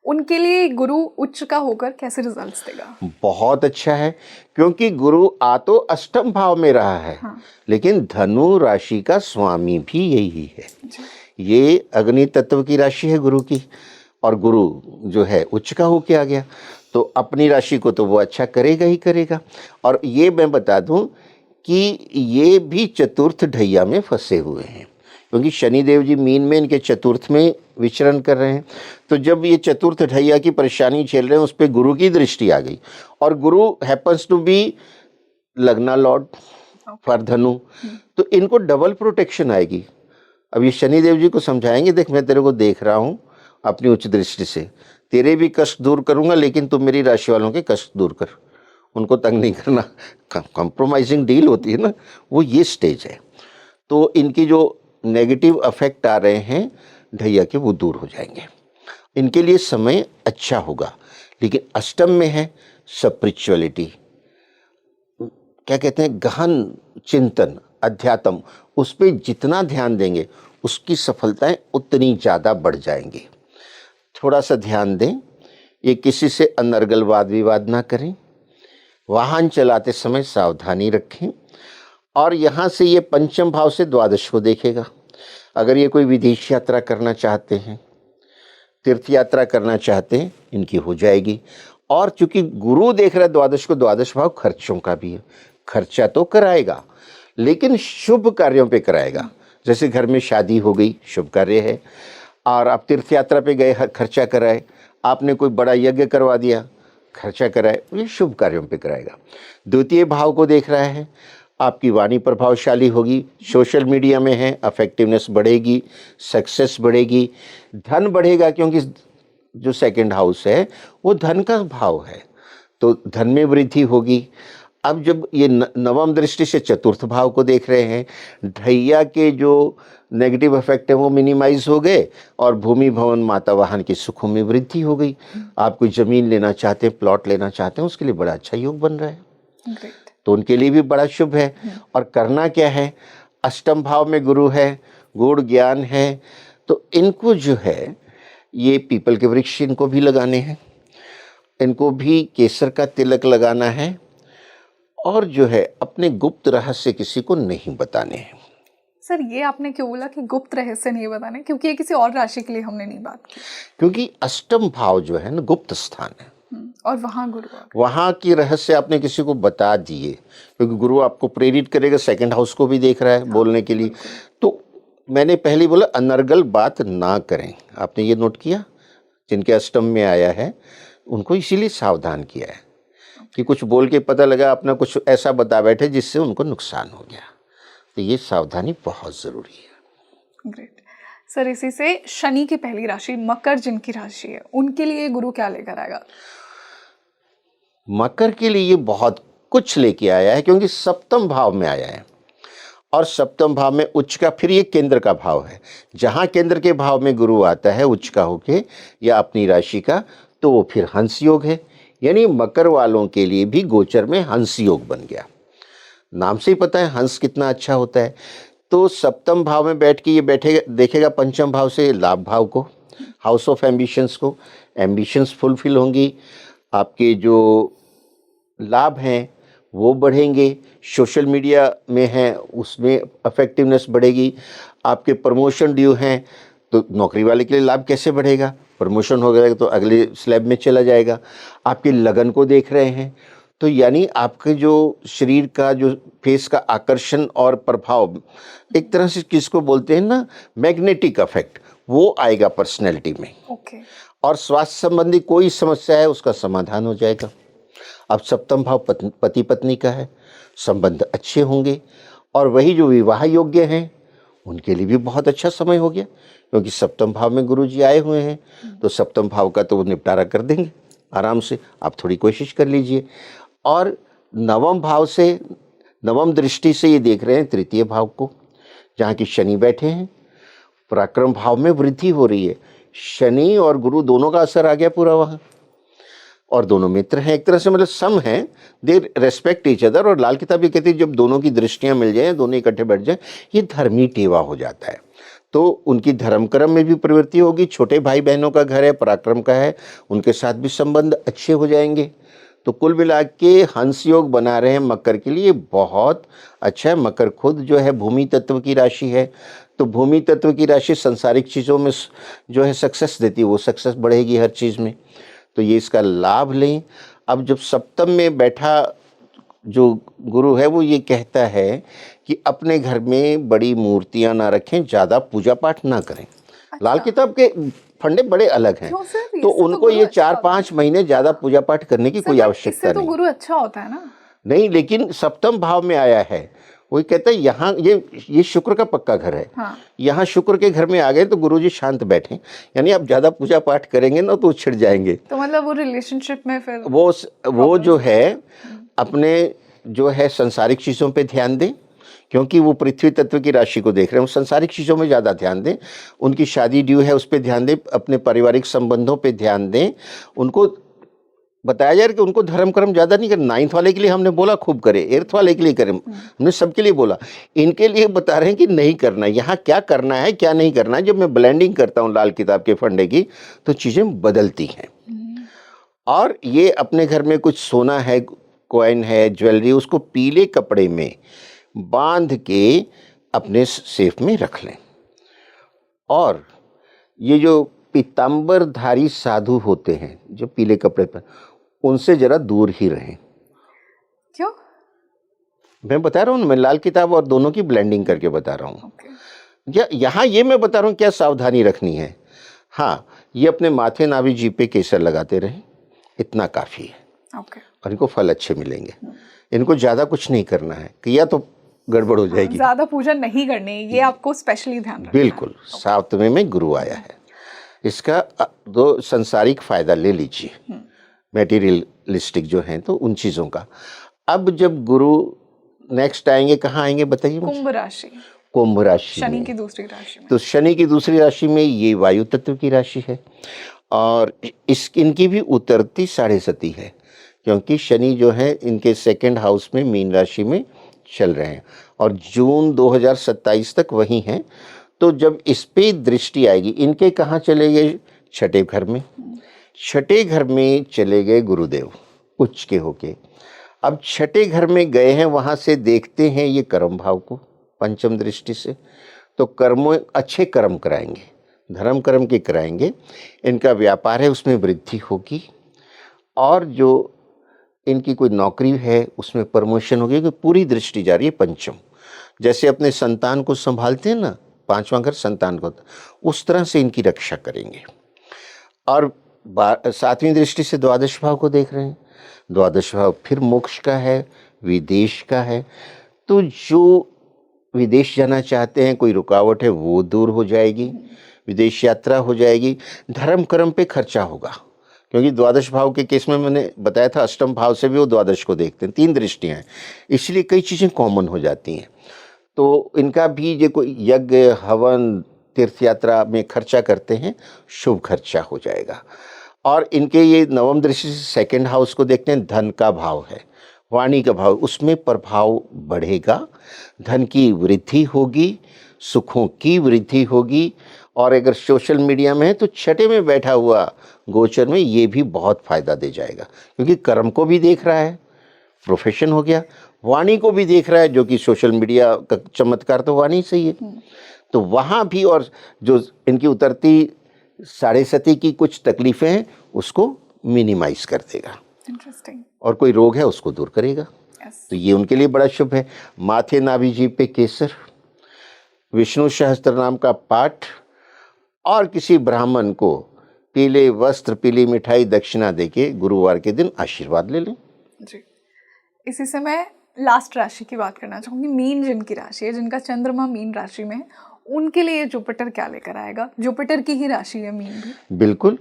उनके लिए गुरु उच्च का होकर कैसे रिजल्ट्स देगा? बहुत अच्छा है, क्योंकि गुरु आ तो अष्टम भाव में रहा है, लेकिन धनु राशि का स्वामी भी यही है। ये अग्नि तत्व की राशि है गुरु की, और गुरु जो है उच्च का होके आ गया, तो अपनी राशि को तो वो अच्छा करेगा ही करेगा। और ये मैं बता दूं कि ये भी चतुर्थ ढैया में फंसे हुए हैं, क्योंकि शनिदेव जी मीन में इनके चतुर्थ में विचरण कर रहे हैं। तो जब ये चतुर्थ ढैया की परेशानी झेल रहे हैं, उस पर गुरु की दृष्टि आ गई, और गुरु हैपन्स टू बी लग्ना लॉर्ड फॉर धनु, तो इनको डबल प्रोटेक्शन आएगी। अब ये शनिदेव जी को समझाएंगे, देख मैं तेरे को देख रहा हूँ अपनी उच्च दृष्टि से, तेरे भी कष्ट दूर करूँगा, लेकिन तुम मेरी राशि वालों के कष्ट दूर कर, उनको तंग नहीं करना। कंप्रोमाइजिंग डील होती है ना, वो ये स्टेज है। तो इनकी जो नेगेटिव अफेक्ट आ रहे हैं ढैया के, वो दूर हो जाएंगे। इनके लिए समय अच्छा होगा। लेकिन अष्टम में है स्पिरिचुअलिटी, क्या कहते हैं, गहन चिंतन, अध्यात्म, उस पर जितना ध्यान देंगे उसकी सफलताएं उतनी ज़्यादा बढ़ जाएंगी। थोड़ा सा ध्यान दें, ये किसी से अनर्गल वाद विवाद ना करें, वाहन चलाते समय सावधानी रखें, और यहाँ से ये पंचम भाव से द्वादश को देखेगा। अगर ये कोई विदेश यात्रा करना चाहते हैं, तीर्थ यात्रा करना चाहते हैं, इनकी हो जाएगी। और चूंकि गुरु देख रहा है द्वादश को, द्वादश भाव खर्चों का भी है, खर्चा तो कराएगा लेकिन शुभ कार्यों पे कराएगा। जैसे घर में शादी हो गई, शुभ कार्य है, और आप तीर्थ यात्रा पे गए, खर्चा कराए, आपने कोई बड़ा यज्ञ करवा दिया, खर्चा कराए, ये शुभ कार्यों पे कराएगा। द्वितीय भाव को देख रहा है, आपकी वाणी प्रभावशाली होगी, सोशल मीडिया में है, अफेक्टिवनेस बढ़ेगी, सक्सेस बढ़ेगी, धन बढ़ेगा, क्योंकि जो सेकंड हाउस है वो धन का भाव है, तो धन में वृद्धि होगी। अब जब ये नवम दृष्टि से चतुर्थ भाव को देख रहे हैं, ढैया के जो नेगेटिव इफेक्ट है वो मिनिमाइज हो गए, और भूमि भवन माता वाहन की सुखों में वृद्धि हो गई। आप कोई ज़मीन लेना चाहते हैं, प्लॉट लेना चाहते हैं, उसके लिए बड़ा अच्छा योग बन रहा है। ग्रेट। तो उनके लिए भी बड़ा शुभ है। और करना क्या है, अष्टम भाव में गुरु है, गुण ज्ञान है, तो इनको जो है ये पीपल के वृक्ष इनको भी लगाने हैं, इनको भी केसर का तिलक लगाना है, और जो है अपने गुप्त रहस्य किसी को नहीं बताने हैं। सर ये आपने क्यों बोला कि गुप्त रहस्य नहीं बताने? क्योंकि ये किसी और राशि के लिए हमने नहीं बात की। क्योंकि अष्टम भाव जो है ना गुप्त स्थान है, और वहाँ गुरु वहाँ की रहस्य आपने किसी को बता दिए, क्योंकि गुरु आपको प्रेरित करेगा, सेकंड हाउस को भी देख रहा है बोलने के लिए। तो मैंने पहले बोला अनर्गल बात ना करें, आपने ये नोट किया, जिनके अष्टम में आया है उनको इसीलिए सावधान किया है कि कुछ बोल के पता लगा अपना कुछ ऐसा बता बैठे जिससे उनको नुकसान हो गया, तो ये सावधानी बहुत ज़रूरी है। ग्रेट। सर इसी से शनि की पहली राशि मकर जिनकी राशि है, उनके लिए गुरु क्या लेकर आएगा? मकर के लिए ये बहुत कुछ लेके आया है, क्योंकि सप्तम भाव में आया है, और सप्तम भाव में उच्च का, फिर ये केंद्र का भाव है। जहाँ केंद्र के भाव में गुरु आता है उच्च का होके या अपनी राशि का, तो वो फिर हंस योग है। यानी मकर वालों के लिए भी गोचर में हंस योग बन गया। नाम से ही पता है हंस कितना अच्छा होता है। तो सप्तम भाव में बैठ के ये बैठेगा, देखेगा पंचम भाव से लाभ भाव को, हाउस ऑफ एम्बिशंस को, एम्बिशंस फुलफिल होंगी, आपके जो लाभ हैं वो बढ़ेंगे, सोशल मीडिया में हैं उसमें अफेक्टिवनेस बढ़ेगी, आपके प्रमोशन ड्यू हैं तो नौकरी वाले के लिए लाभ कैसे बढ़ेगा, प्रमोशन हो गया तो अगले स्लैब में चला जाएगा। आपकी लगन को देख रहे हैं, तो यानी आपके जो शरीर का जो फेस का आकर्षण और प्रभाव, एक तरह से किसको बोलते हैं ना, मैग्नेटिक इफेक्ट, वो आएगा पर्सनैलिटी में। ओके। और स्वास्थ्य संबंधी कोई समस्या है उसका समाधान हो जाएगा। अब सप्तम भाव पति पत्नी का है, संबंध अच्छे होंगे। और वही जो विवाह योग्य हैं उनके लिए भी बहुत अच्छा समय हो गया, क्योंकि सप्तम भाव में गुरु जी आए हुए हैं, तो सप्तम भाव का तो वो निपटारा कर देंगे आराम से। आप थोड़ी कोशिश कर लीजिए। और नवम भाव से, नवम दृष्टि से ये देख रहे हैं तृतीय भाव को, जहाँ की शनि बैठे हैं। पराक्रम भाव में वृद्धि हो रही है, शनि और गुरु दोनों का असर आ गया पूरा वहाँ, और दोनों मित्र हैं एक तरह से, मतलब सम हैं, दे रेस्पेक्ट ईच अदर। और लाल किताब ये कहती है जब दोनों की दृष्टियां मिल जाएं, दोनों इकट्ठे बैठ जाएं, ये धर्मी टेवा हो जाता है। तो उनकी धर्म कर्म में भी प्रवृत्ति होगी। छोटे भाई बहनों का घर है, पराक्रम का है, उनके साथ भी संबंध अच्छे हो जाएंगे। तो कुल मिला के हंस योग बना रहे हैं मकर के लिए, बहुत अच्छा है। मकर खुद जो है भूमि तत्व की राशि है, तो भूमि तत्व की राशि संसारिक चीज़ों में जो है सक्सेस देती है, वो सक्सेस बढ़ेगी हर चीज़ में, तो ये इसका लाभ लें। अब जब सप्तम में बैठा जो गुरु है वो ये कहता है कि अपने घर में बड़ी मूर्तियां ना रखें, ज़्यादा पूजा पाठ ना करें। लाल किताब के फंडे बड़े अलग हैं, क्यों सर? तो इससे तो उनको गुरु ये अच्छा होता है। 4-5 महीने ज़्यादा पूजा पाठ करने की सर, कोई बट आवश्यकता इससे तो नहीं। गुरु अच्छा होता है ना। नहीं, लेकिन सप्तम भाव में आया है, वही कहता है यहाँ ये शुक्र का पक्का घर है। हाँ। यहाँ शुक्र के घर में आ गए तो गुरुजी शांत बैठे, यानी आप ज़्यादा पूजा पाठ करेंगे ना तो छिड़ जाएंगे। तो मतलब वो रिलेशनशिप में फिर वो जो है अपने जो है संसारिक चीज़ों पे ध्यान दें, क्योंकि वो पृथ्वी तत्व की राशि को देख रहे हैं, वो संसारिक चीज़ों में ज़्यादा ध्यान दें। उनकी शादी ड्यू है उस पर ध्यान दें, अपने पारिवारिक संबंधों पे ध्यान दें। उनको बताया जा रहा है कि उनको धर्म कर्म ज़्यादा नहीं करना। 9th वाले के लिए हमने बोला खूब करें, 8th वाले के लिए करें, हमने सबके लिए बोला। इनके लिए बता रहे हैं कि नहीं करना, यहाँ क्या करना है क्या नहीं करना है। जब मैं ब्लेंडिंग करता हूँ लाल किताब के फंडे की तो चीज़ें बदलती हैं। और ये अपने घर में कुछ सोना है, कॉइन है, ज्वेलरी, उसको पीले कपड़े में बांध के अपने सेफ में रख लें। और ये जो पीताम्बरधारी साधु होते हैं जो पीले कपड़े पर, उनसे जरा दूर ही रहें। क्यों? मैं बता रहा हूँ, मैं लाल किताब और दोनों की ब्लेंडिंग करके बता रहा हूँ। यहाँ ये मैं बता रहा हूँ क्या सावधानी रखनी है। हाँ, ये अपने माथे नाभि जी पे केसर लगाते रहें, इतना काफ़ी है। और इनको फल अच्छे मिलेंगे। इनको ज़्यादा कुछ नहीं करना है, किया तो गड़बड़ हो जाएगी। ज़्यादा पूजा नहीं करनी, ये आपको स्पेशली ध्यान रखना है। बिल्कुल। सातवें में गुरु आया है, इसका दो संसारिक फ़ायदा ले लीजिए, मटेरियलिस्टिक जो हैं तो उन चीज़ों का। अब जब गुरु नेक्स्ट आएंगे, कहाँ आएंगे बताइए मुझे? कुंभ राशि, कुंभ राशि, शनि की दूसरी राशि में। तो शनि की दूसरी राशि में ये वायु तत्व की राशि है, और इनकी भी उतरती साढ़े सती है, क्योंकि शनि जो है इनके सेकंड हाउस में मीन राशि में चल रहे हैं, और जून 2027 तक वही हैं। तो जब इस पे दृष्टि आएगी, इनके कहाँ चले गए? छठे घर में। छठे घर में चले गए गुरुदेव उच्च के होके। अब छठे घर में गए हैं, वहाँ से देखते हैं ये कर्म भाव को पंचम दृष्टि से, तो कर्म अच्छे कर्म कराएंगे, धर्म कर्म के कराएंगे। इनका व्यापार है उसमें वृद्धि होगी, और जो इनकी कोई नौकरी है उसमें प्रमोशन होगी, क्योंकि पूरी दृष्टि जा रही है पंचम। जैसे अपने संतान को संभालते हैं ना, 5वां घर संतान को, उस तरह से इनकी रक्षा करेंगे। और 7वीं दृष्टि से द्वादश भाव को देख रहे हैं। द्वादश भाव फिर मोक्ष का है, विदेश का है। तो जो विदेश जाना चाहते हैं, कोई रुकावट है वो दूर हो जाएगी, विदेश यात्रा हो जाएगी। धर्म कर्म पे खर्चा होगा, क्योंकि द्वादश भाव के केस में मैंने बताया था अष्टम भाव से भी वो द्वादश को देखते हैं, 3 दृष्टियाँ हैं, इसलिए कई चीज़ें कॉमन हो जाती हैं। तो इनका भी जो कोई यज्ञ हवन तीर्थ यात्रा में खर्चा करते हैं, शुभ खर्चा हो जाएगा। और इनके ये नवम दृष्टि से सेकंड हाउस को देखते हैं, धन का भाव है, वाणी का भाव, उसमें प्रभाव बढ़ेगा, धन की वृद्धि होगी, सुखों की वृद्धि होगी। और अगर सोशल मीडिया में है तो छठे में बैठा हुआ गोचर में ये भी बहुत फायदा दे जाएगा, क्योंकि कर्म को भी देख रहा है, प्रोफेशन हो गया, वाणी को भी देख रहा है, जो कि सोशल मीडिया का चमत्कार तो वाणी से ही है। तो वहाँ भी, और जो इनकी उतरती साढ़े सती की कुछ तकलीफ़ें हैं उसको मिनिमाइज कर देगा, इंटरेस्टिंग। और कोई रोग है उसको दूर करेगा। यस। तो ये उनके लिए बड़ा शुभ है। माथे नाभि जीभ पे केसर, विष्णु सहस्त्र नाम का पाठ, और किसी ब्राह्मण को पीले वस्त्र पीली मिठाई दक्षिणा देके गुरुवार के दिन आशीर्वाद ले लें। जी। इसी से मैं लास्ट राशि की बात करना चाहूँगी। मीन जिनकी राशि है, जिनका चंद्रमा मीन राशि में है, उनके लिए जुपिटर क्या लेकर आएगा? जुपिटर की ही राशि है मीन भी। बिल्कुल,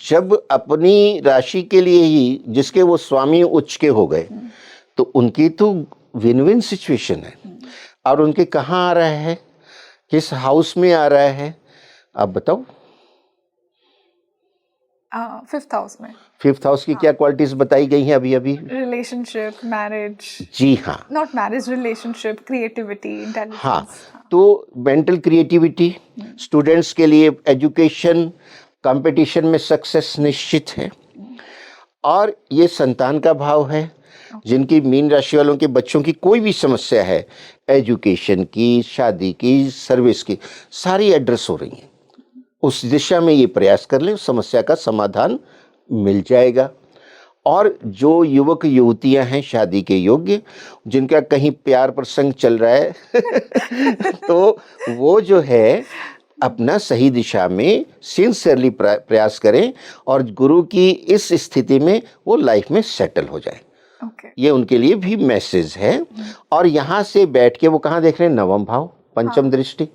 जब अपनी राशि के लिए ही जिसके वो स्वामी उच्च के हो गए, तो उनकी तो विन विन सिचुएशन है। और उनके कहाँ आ रहा है, किस हाउस में आ रहा है, आप बताओ। 5th हाउस में। 5th हाउस की क्या क्वालिटीज बताई गई हैं अभी अभी? Relationship, marriage. जी हाँ, not marriage, relationship, creativity, intelligence. हाँ, तो मेंटल क्रिएटिविटी, स्टूडेंट्स के लिए एजुकेशन, कंपटीशन में सक्सेस निश्चित है। और ये संतान का भाव है। जिनकी मीन राशि वालों के बच्चों की कोई भी समस्या है, एजुकेशन की, शादी की, सर्विस की, सारी एड्रेस हो रही हैं। उस दिशा में ये प्रयास कर लें, समस्या का समाधान मिल जाएगा। और जो युवक युवतियां हैं शादी के योग्य, जिनका कहीं प्यार प्रसंग चल रहा है तो वो जो है अपना सही दिशा में सिंसियरली प्रयास करें, और गुरु की इस स्थिति में वो लाइफ में सेटल हो जाए। ओके। ये उनके लिए भी मैसेज है। और यहाँ से बैठ के वो कहाँ देख रहे हैं? नवम भाव, पंचम दृष्टि,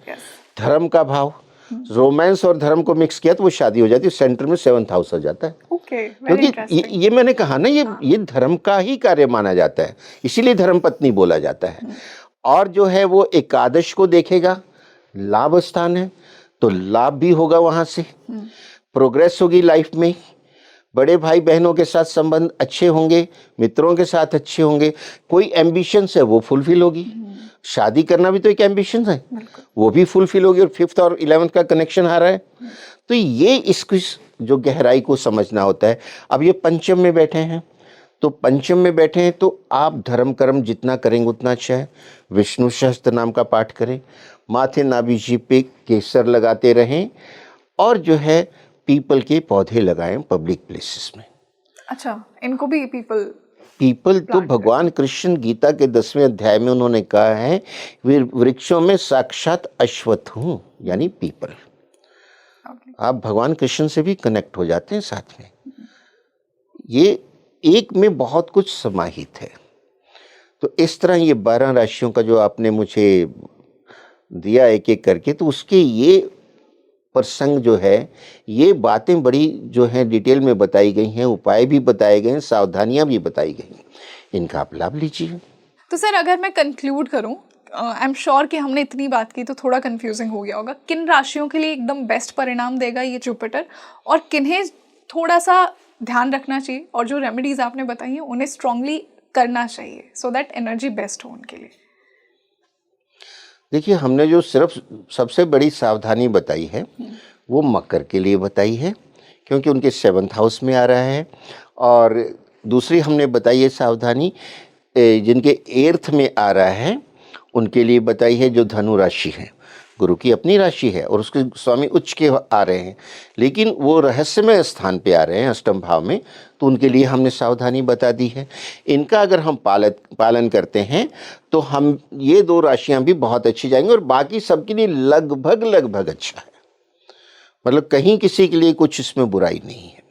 धर्म का भाव। रोमांस और धर्म को मिक्स किया तो वो शादी हो जाती है, सेंटर में 7th हाउस हो जाता है। ओके, वेरी क्योंकि इंटरेस्टिंग। ये मैंने कहा ना, ये धर्म का ही कार्य माना जाता है, इसीलिए धर्म पत्नी बोला जाता है। और जो है वो एकादश को देखेगा, लाभ स्थान है, तो लाभ भी होगा, वहां से प्रोग्रेस होगी लाइफ में। बड़े भाई बहनों के साथ संबंध अच्छे होंगे, मित्रों के साथ अच्छे होंगे, कोई एम्बिशंस है वो फुलफिल होगी। शादी करना भी तो एक एम्बिशन है, वो भी फुलफिल होगी। और 5th और 11th का कनेक्शन आ रहा है, तो ये इसकी जो गहराई को समझना होता है। अब ये पंचम में बैठे हैं, तो पंचम में बैठे हैं तो आप धर्म कर्म जितना करेंगे उतना अच्छा है। विष्णु सहस्त्र नाम का पाठ करें, माथे नाभि जीभ पे केसर लगाते रहें, और जो है पीपल के पौधे लगाएं पब्लिक प्लेसेस में। अच्छा, इनको भी पीपल तो भगवान कृष्ण गीता के 10वें अध्याय में उन्होंने कहा है, वे वृक्षों में साक्षात अश्वत्थ हूँ, यानी पीपल। आप भगवान कृष्ण से भी कनेक्ट हो जाते हैं साथ में। ये एक में बहुत कुछ समाहित है। तो इस तरह ये 12 राशियों का जो आपने मुझे दिया एक एक करके, तो उसके ये प्रसंग जो है, ये बातें बड़ी जो हैं डिटेल में बताई गई हैं, उपाय भी बताए गए हैं, सावधानियां भी बताई गई हैं। इनका आप लाभ लीजिए। तो सर, अगर मैं कंक्लूड करूं, आई एम श्योर कि हमने इतनी बात की तो थोड़ा कंफ्यूजिंग हो गया होगा। किन राशियों के लिए एकदम बेस्ट परिणाम देगा ये जुपिटर, और किन्हें थोड़ा सा ध्यान रखना चाहिए, और जो रेमेडीज आपने बताई हैं उन्हें स्ट्रांगली करना चाहिए, सो दैट एनर्जी बेस्ट हो उनके लिए? देखिए, हमने जो सिर्फ सबसे बड़ी सावधानी बताई है वो मकर के लिए बताई है, क्योंकि उनके 7th हाउस में आ रहा है। और दूसरी हमने बताई है सावधानी जिनके 8th में आ रहा है, उनके लिए बताई है जो धनु राशि है। गुरु की अपनी राशि है और उसके स्वामी उच्च के आ रहे हैं, लेकिन वो रहस्यमय स्थान पे आ रहे हैं, अष्टम भाव में, तो उनके लिए हमने सावधानी बता दी है। इनका अगर हम पालन करते हैं तो हम ये 2 राशियां भी बहुत अच्छी जाएंगी, और बाकी सबके लिए लगभग अच्छा है। मतलब कहीं किसी के लिए कुछ इसमें बुराई नहीं है।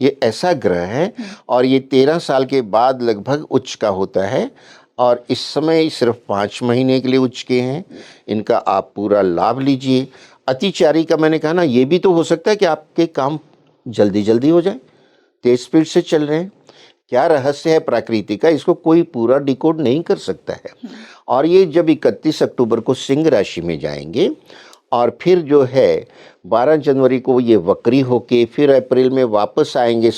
ये ऐसा ग्रह है, और ये 13 साल के बाद लगभग उच्च का होता है, और इस समय सिर्फ 5 महीने के लिए उच्च के हैं। इनका आप पूरा लाभ लीजिए। अतिचारी का मैंने कहा ना, ये भी तो हो सकता है कि आपके काम जल्दी हो जाए, तेज स्पीड से चल रहे हैं। क्या रहस्य है प्रकृति का, इसको कोई पूरा डिकोड नहीं कर सकता है। और ये जब 31 अक्टूबर को सिंह राशि में जाएंगे, और फिर जो है 12 जनवरी को ये वक्री होके फिर अप्रैल में वापस आएंगे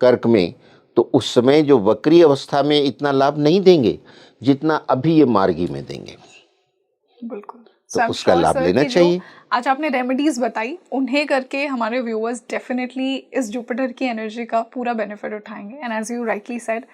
कर्क में, तो उस समय जो वक्री अवस्था में इतना लाभ नहीं देंगे जितना अभी ये मार्गी में देंगे। बिल्कुल, तो उसका लाभ लेना चाहिए। आज आपने रेमेडीज बताई, उन्हें करके हमारे व्यूअर्स डेफिनेटली इस जुपिटर की एनर्जी का पूरा बेनिफिट उठाएंगे। And as you rightly said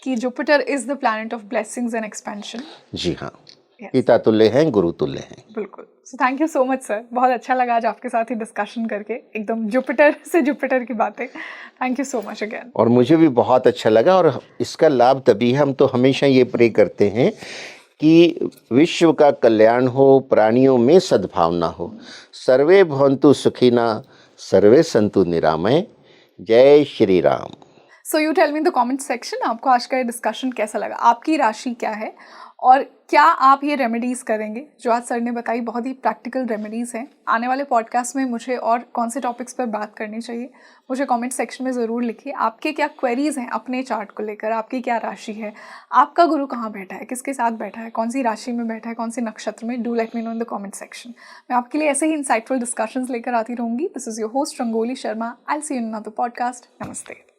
कि Jupiter is the planet of blessings and expansion. जी हाँ, Yes. पिता तुल्य हैं, गुरु तुल्य हैं। बिल्कुल। So thank you so much sir, बहुत अच्छा लगा आज आपके साथ ही डिस्कशन करके, एकदम जुपिटर से जुपिटर की बातें। Thank you so much again. और मुझे भी बहुत अच्छा लगा, और इसका लाभ तभी, हम तो हमेशा ये प्रे करते हैं कि विश्व का कल्याण हो, प्राणियों में सद्भावना हो। सर्वे भवन्तु सुखिना, सर्वे सन्तु निरामय। जय Shri Ram. So you tell me in the comment section, आपको आज का ये डिस्कशन कैसा लगा, आपकी राशि क्या है, और क्या आप ये रेमेडीज़ करेंगे जो आज सर ने बताई, बहुत ही प्रैक्टिकल रेमेडीज़ हैं। आने वाले पॉडकास्ट में मुझे और कौन से टॉपिक्स पर बात करनी चाहिए, मुझे कमेंट सेक्शन में ज़रूर लिखिए। आपके क्या क्वेरीज हैं अपने चार्ट को लेकर, आपकी क्या राशि है, आपका गुरु कहाँ बैठा है, किसके साथ बैठा है, कौन सी राशि में बैठा है, कौन सी नक्षत्र में, do let me know in the comment section. मैं आपके लिए ऐसे ही इंसाइटफुल डिस्कशंस लेकर आती रहूँगी। This is your host rangoli Sharma. I will see you in another podcast. नमस्ते।